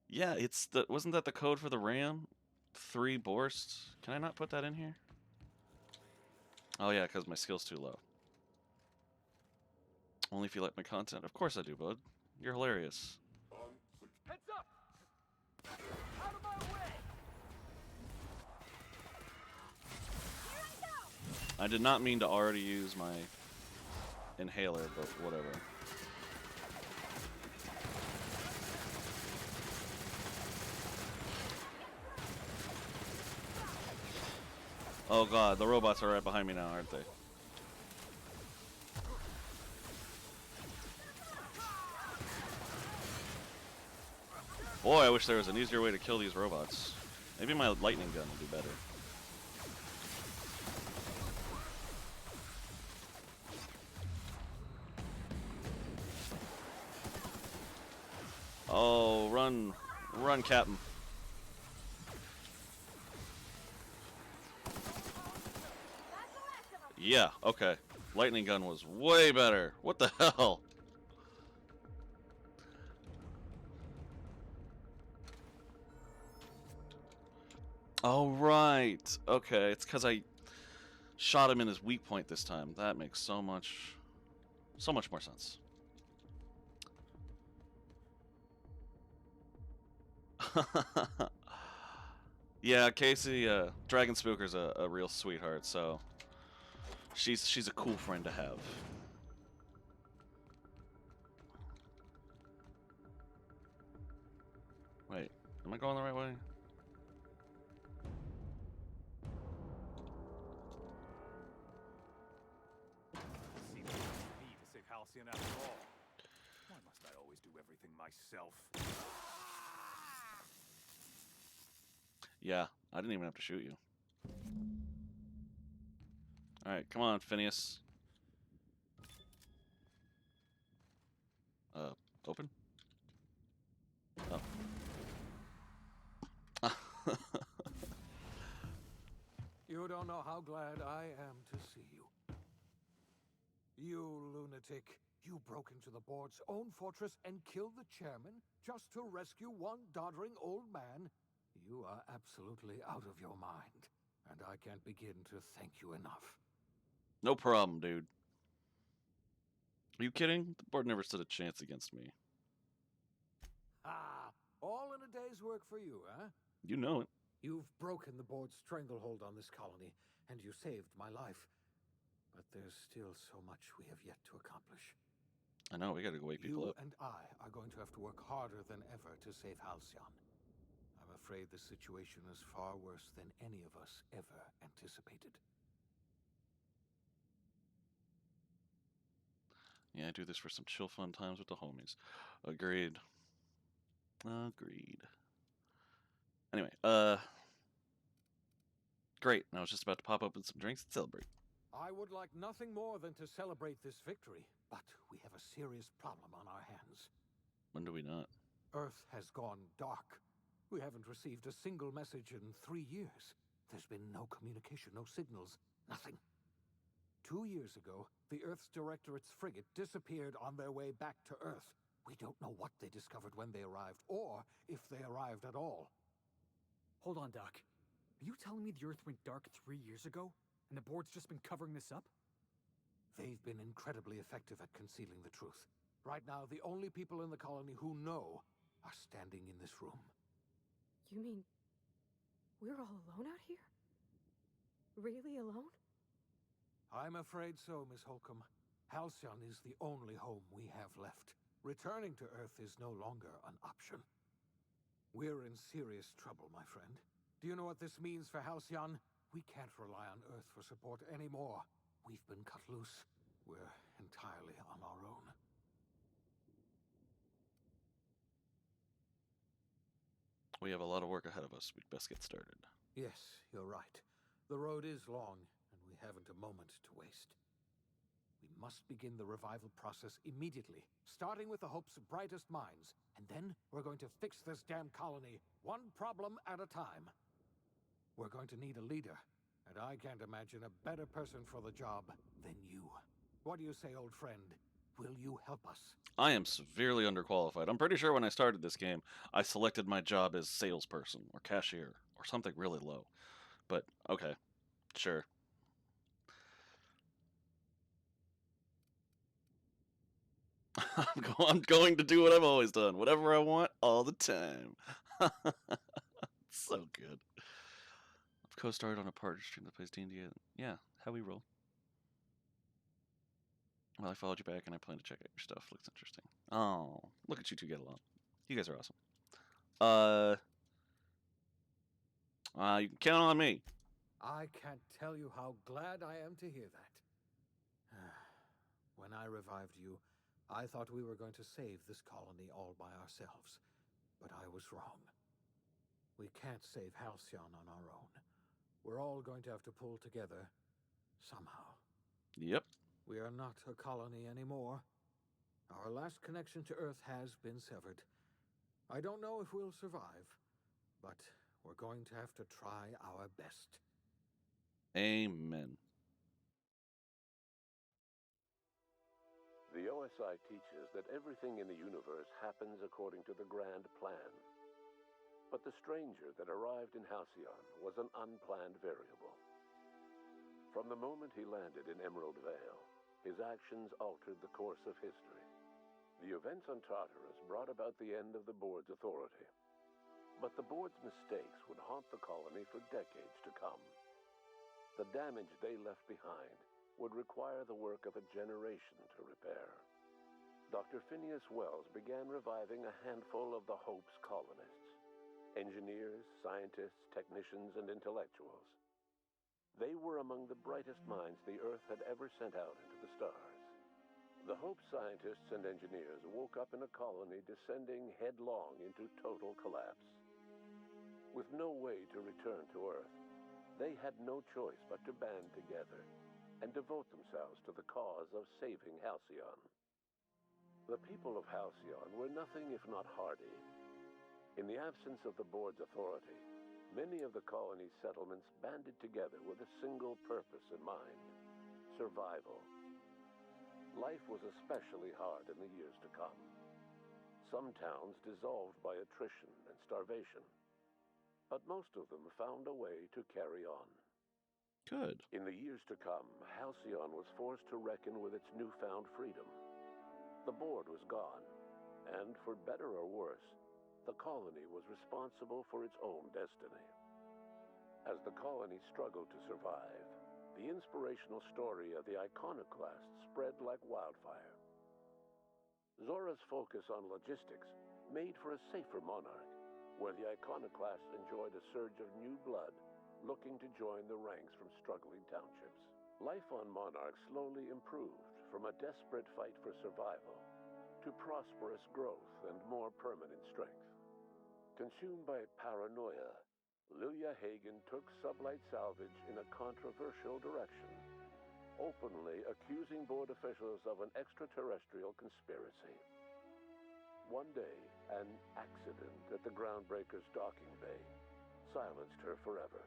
Yeah, it's the wasn't that the code for the RAM? 3 Borst. Can I not put that in here? Oh yeah, because my skill's too low. Only if you like my content. Of course I do, bud. You're hilarious. Heads up! Out of my way! I did not mean to already use my inhaler, but whatever. Oh god, the robots are right behind me now, aren't they? Boy, I wish there was an easier way to kill these robots. Maybe my lightning gun will do better. Oh, run. Run, Captain. Yeah, okay. Lightning gun was way better. What the hell? Oh, right. Okay, it's because I shot him in his weak point this time. That makes so much more sense. Yeah, Casey, Dragon Spooker's a real sweetheart, so she's a cool friend to have. Wait, am I going the right way? Seems like it's me to save Halcyon after all. Why must I always do everything myself? Yeah, I didn't even have to shoot you. Alright, come on, Phineas. Open? Oh. You don't know how glad I am to see you. You lunatic. You broke into the board's own fortress and killed the chairman just to rescue one doddering old man? You are absolutely out of your mind, and I can't begin to thank you enough. No problem, dude. Are you kidding? The board never stood a chance against me. Ah, all in a day's work for you, huh? You know it. You've broken the board's stranglehold on this colony, and you saved my life. But there's still so much we have yet to accomplish. I know, we gotta go wake people up. You and I are going to have to work harder than ever to save Halcyon. I'm afraid the situation is far worse than any of us ever anticipated. Yeah, I do this for some chill fun times with the homies. Agreed. Agreed. Anyway, great. I was just about to pop open some drinks and celebrate. I would like nothing more than to celebrate this victory, but we have a serious problem on our hands. When do we not? Earth has gone dark. We haven't received a single message in 3 years. There's been no communication, no signals, nothing. 2 years ago, the Earth's Directorate's frigate disappeared on their way back to Earth. We don't know what they discovered when they arrived, or if they arrived at all. Hold on, Doc. Are you telling me the Earth went dark 3 years ago, and the board's just been covering this up? They've been incredibly effective at concealing the truth. Right now, the only people in the colony who know are standing in this room. You mean we're all alone out here? Really alone? I'm afraid so, Miss Holcomb. Halcyon is the only home we have left. Returning to Earth is no longer an option. We're in serious trouble, my friend. Do you know what this means for Halcyon? We can't rely on Earth for support anymore. We've been cut loose. We're entirely on our own. We have a lot of work ahead of us. We'd best get started. Yes, you're right. The road is long, and we haven't a moment to waste. We must begin the revival process immediately, starting with the Hope's brightest minds. And then we're going to fix this damn colony, one problem at a time. We're going to need a leader, and I can't imagine a better person for the job than you. What do you say, old friend? Will you help us? I am severely underqualified. I'm pretty sure when I started this game, I selected my job as salesperson or cashier or something really low. But okay, sure. I'm going to do what I've always done. Whatever I want, all the time. So good. I've co-starred on a partner stream that plays D&D. Yeah, how we roll. Well, I followed you back and I plan to check out your stuff. Looks interesting. Oh, look at you two get along. You guys are awesome. You can count on me. I can't tell you how glad I am to hear that. When I revived you, I thought we were going to save this colony all by ourselves. But I was wrong. We can't save Halcyon on our own. We're all going to have to pull together somehow. Yep. We are not a colony anymore. Our last connection to Earth has been severed. I don't know if we'll survive, but we're going to have to try our best. Amen. The OSI teaches that everything in the universe happens according to the grand plan. But the stranger that arrived in Halcyon was an unplanned variable. From the moment he landed in Emerald Vale, his actions altered the course of history. The events on Tartarus brought about the end of the board's authority. But the board's mistakes would haunt the colony for decades to come. The damage they left behind would require the work of a generation to repair. Dr. Phineas Wells began reviving a handful of the Hope's colonists. Engineers, scientists, technicians, and intellectuals. They were among the brightest minds the Earth had ever sent out into the stars. The Hope scientists and engineers woke up in a colony descending headlong into total collapse. With no way to return to Earth, they had no choice but to band together and devote themselves to the cause of saving Halcyon. The people of Halcyon were nothing if not hardy. In the absence of the board's authority, many of the colony's settlements banded together with a single purpose in mind: survival. Life was especially hard in the years to come. Some towns dissolved by attrition and starvation, but most of them found a way to carry on. Good. In the years to come, Halcyon was forced to reckon with its newfound freedom. The board was gone, and for better or worse, the colony was responsible for its own destiny. As the colony struggled to survive, the inspirational story of the iconoclasts spread like wildfire. Zora's focus on logistics made for a safer monarch, where the iconoclasts enjoyed a surge of new blood looking to join the ranks from struggling townships. Life on Monarch slowly improved from a desperate fight for survival to prosperous growth and more permanent strength. Consumed by paranoia, Lilia Hagen took Sublight Salvage in a controversial direction, openly accusing board officials of an extraterrestrial conspiracy. One day, an accident at the Groundbreaker's docking bay silenced her forever.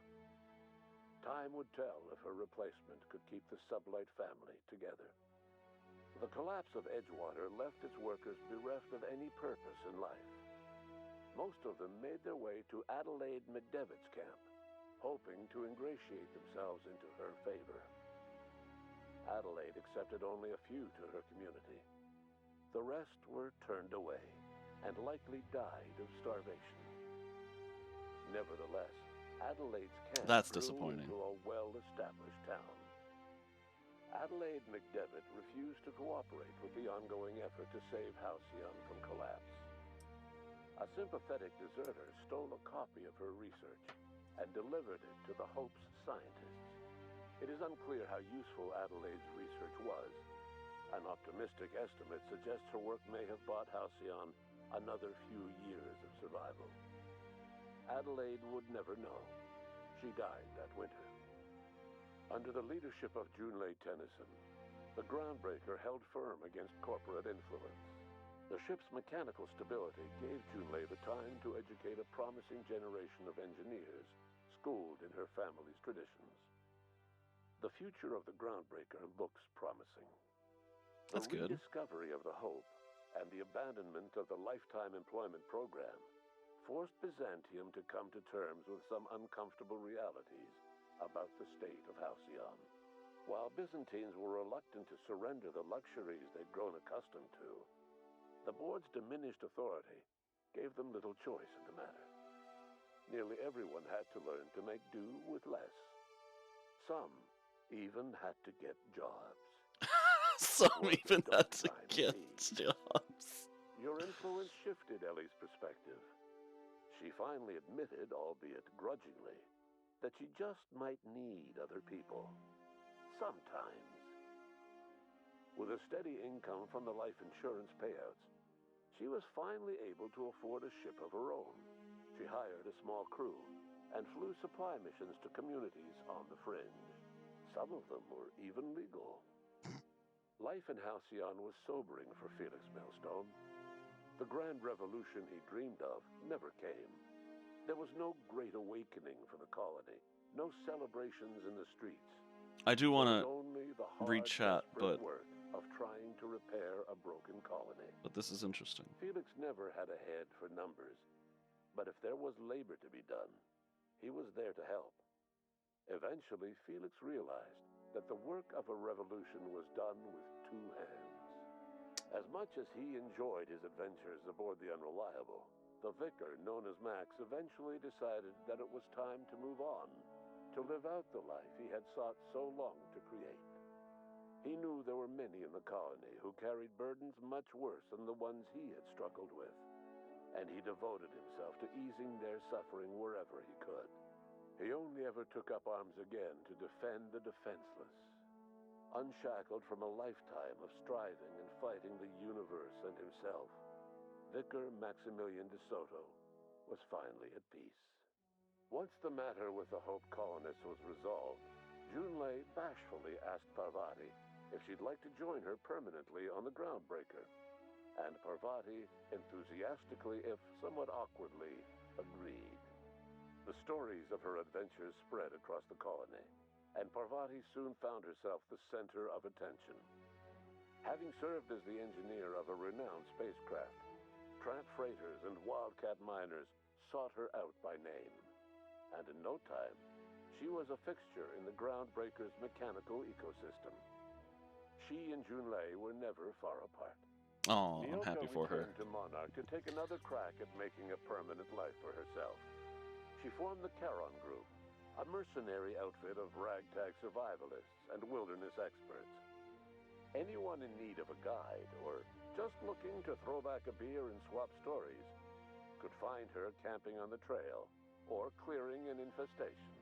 Time would tell if her replacement could keep the Sublight family together. The collapse of Edgewater left its workers bereft of any purpose in life. Most of them made their way to Adelaide McDevitt's camp, hoping to ingratiate themselves into her favor. Adelaide accepted only a few to her community. The rest were turned away and likely died of starvation. Nevertheless, Adelaide's camp That's grew disappointing. into a well-established town. Adelaide McDevitt refused to cooperate with the ongoing effort to save Halcyon from collapse. A sympathetic deserter stole a copy of her research and delivered it to the Hope's scientists. It is unclear how useful Adelaide's research was. An optimistic estimate suggests her work may have bought Halcyon another few years of survival. Adelaide would never know. She died that winter. Under the leadership of Junlei Tennyson, The Groundbreaker held firm against corporate influence. The ship's mechanical stability gave Junlei the time to educate a promising generation of engineers, schooled in her family's traditions. The future of the Groundbreaker looks promising. That's The good. rediscovery of the Hope and the abandonment of the lifetime employment program forced Byzantium to come to terms with some uncomfortable realities about the state of Halcyon. While Byzantines were reluctant to surrender the luxuries they'd grown accustomed to, the board's diminished authority gave them little choice in the matter. Nearly everyone had to learn to make do with less. Some even had to get jobs. Some even had to get jobs. Your influence shifted Ellie's perspective. She finally admitted, albeit grudgingly, that she just might need other people. Sometimes. With a steady income from the life insurance payouts, she was finally able to afford a ship of her own. She hired a small crew and flew supply missions to communities on the fringe. Some of them were even legal. Life in Halcyon was sobering for Felix Millstone. The grand revolution he dreamed of never came. There was no great awakening for the colony, no celebrations in the streets. I do want to only the hard, read chat, desperate but work of trying to repair a broken colony. this is interesting. Felix never had a head for numbers, but if there was labor to be done, he was there to help. Eventually, Felix realized that the work of a revolution was done with two hands. As much as he enjoyed his adventures aboard the Unreliable, the vicar, known as Max, eventually decided that it was time to move on, to live out the life he had sought so long to create. He knew there were many in the colony who carried burdens much worse than the ones he had struggled with, and he devoted himself to easing their suffering wherever he could. He only ever took up arms again to defend the defenseless. Unshackled from a lifetime of striving and fighting the universe and himself, Vicar Maximilian de Soto was finally at peace. Once the matter with the Hope colonists was resolved, Junlei bashfully asked Parvati if she'd like to join her permanently on the Groundbreaker, and Parvati enthusiastically, if somewhat awkwardly, agreed. The stories of her adventures spread across the colony, and Parvati soon found herself the center of attention. Having served as the engineer of a renowned spacecraft, tramp freighters and wildcat miners sought her out by name. And in no time, she was a fixture in the Groundbreaker's mechanical ecosystem. She and Junlei were never far apart. Oh, I'm Miyoko happy for her. returned to Monarch to take another crack at making a permanent life for herself. She formed the Charon Group, a mercenary outfit of ragtag survivalists and wilderness experts. Anyone in need of a guide, or just looking to throw back a beer and swap stories, could find her camping on the trail or clearing an infestation.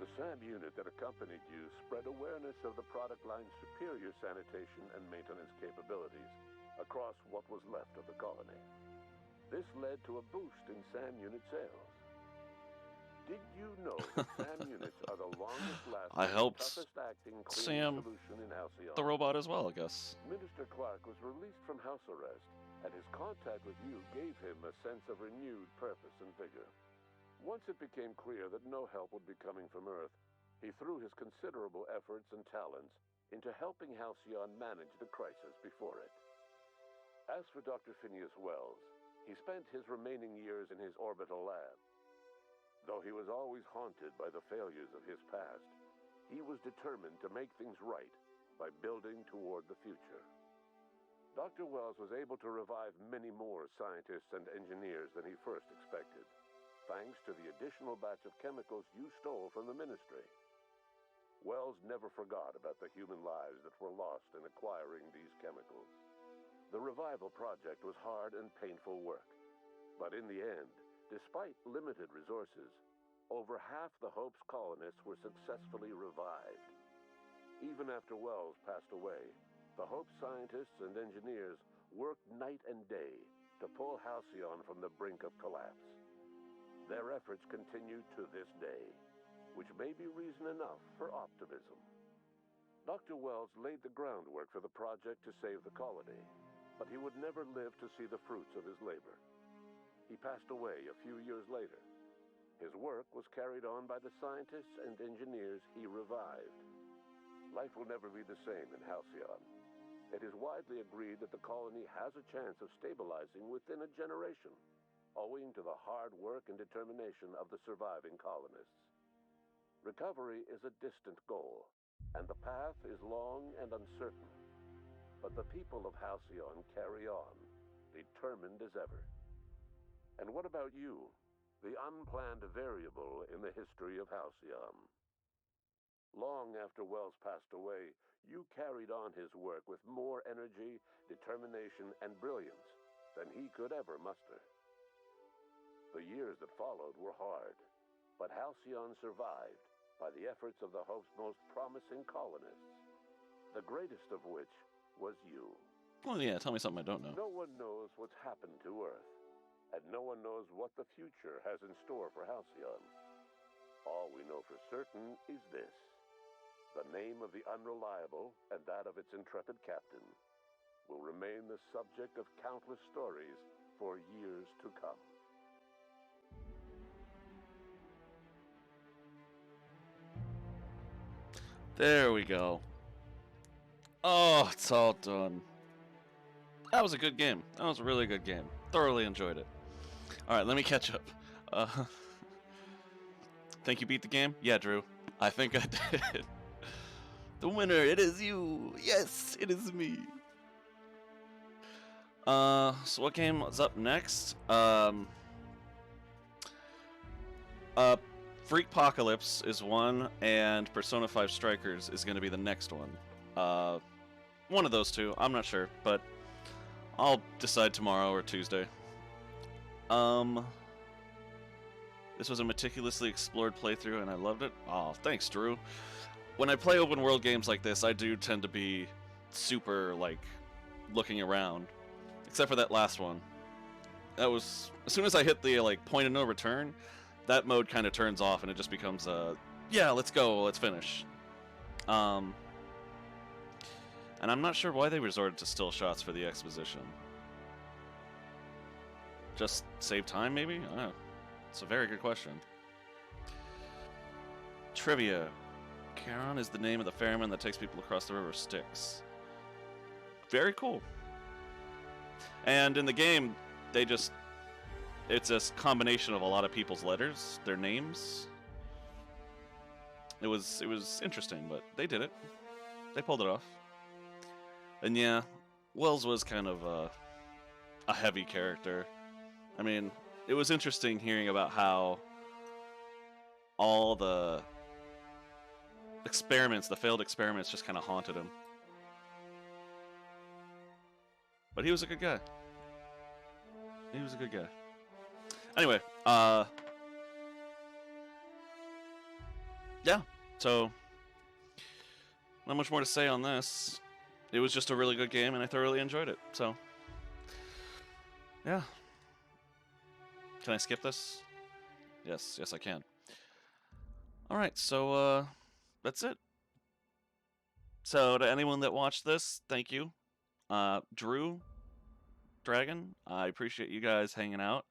The SAM unit that accompanied you spread awareness of the product line's superior sanitation and maintenance capabilities across what was left of the colony. This led to a boost in SAM unit sales. Did you know that SAM units are the longest lasting, I helped toughest acting Sam, cleaning solution in Halcyon? the robot, as well, I guess. Minister Clark was released from house arrest, and his contact with you gave him a sense of renewed purpose and vigor. Once it became clear that no help would be coming from Earth, he threw his considerable efforts and talents into helping Halcyon manage the crisis before it. As for Dr. Phineas Wells, he spent his remaining years in his orbital lab. Though he was always haunted by the failures of his past, he was determined to make things right by building toward the future. Dr. Wells was able to revive many more scientists and engineers than he first expected, thanks to the additional batch of chemicals you stole from the Ministry. Wells never forgot about the human lives that were lost in acquiring these chemicals. The revival project was hard and painful work, but in the end, despite limited resources, over half the Hope's colonists were successfully revived. Even after Wells passed away, the Hope scientists and engineers worked night and day to pull Halcyon from the brink of collapse. Their efforts continue to this day, which may be reason enough for optimism. Dr. Wells laid the groundwork for the project to save the colony, but he would never live to see the fruits of his labor. He passed away a few years later. His work was carried on by the scientists and engineers he revived. Life will never be the same in Halcyon. It is widely agreed that the colony has a chance of stabilizing within a generation, owing to the hard work and determination of the surviving colonists. Recovery is a distant goal, and the path is long and uncertain. But the people of Halcyon carry on, determined as ever. And what about you, the unplanned variable in the history of Halcyon? Long after Wells passed away, you carried on his work with more energy, determination, and brilliance than he could ever muster. The years that followed were hard, but Halcyon survived by the efforts of the Hope's most promising colonists, the greatest of which was you. Well, yeah, tell me something I don't know. No one knows what's happened to Earth, and no one knows what the future has in store for Halcyon. All we know for certain is this: the name of the Unreliable and that of its intrepid captain will remain the subject of countless stories for years to come. There we go. Oh, it's all done. That was a good game. That was a really good game. Thoroughly enjoyed it. Alright, let me catch up. Think you beat the game? Yeah, Drew. I think I did. The winner, it is you. Yes, it is me. So what game is up next? Freakpocalypse is one, and Persona 5 Strikers is going to be the next one. One of those two. I'm not sure, but I'll decide tomorrow or Tuesday. This was a meticulously explored playthrough, and I loved it. Oh, thanks, Drew. When I play open world games like this, I do tend to be super, like, looking around. Except for that last one. That was... As soon as I hit the, like, point of no return, that mode kind of turns off, and it just becomes yeah, let's go, let's finish. And I'm not sure why they resorted to still shots for the exposition. Just save time, maybe? I don't know. It's a very good question. Trivia. Charon is the name of the ferryman that takes people across the river Styx. Very cool. And in the game, they just... It's a combination of a lot of people's letters, their names. It was interesting, but they did it. They pulled it off. And yeah, Wells was kind of a heavy character. I mean, it was interesting hearing about how all the experiments, the failed experiments, just kind of haunted him. But he was a good guy. He was a good guy. Anyway, yeah, so not much more to say on this. It was just a really good game, and I thoroughly enjoyed it, so yeah. Can I skip this? Yes, I can. Alright, so, that's it. So, to anyone that watched this, thank you. Drew, Dragon, I appreciate you guys hanging out,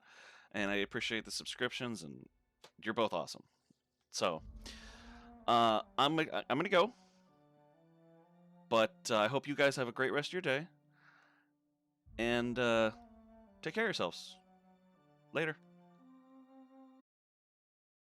and I appreciate the subscriptions, and you're both awesome. So, I'm gonna go, but I hope you guys have a great rest of your day, and take care of yourselves. Later.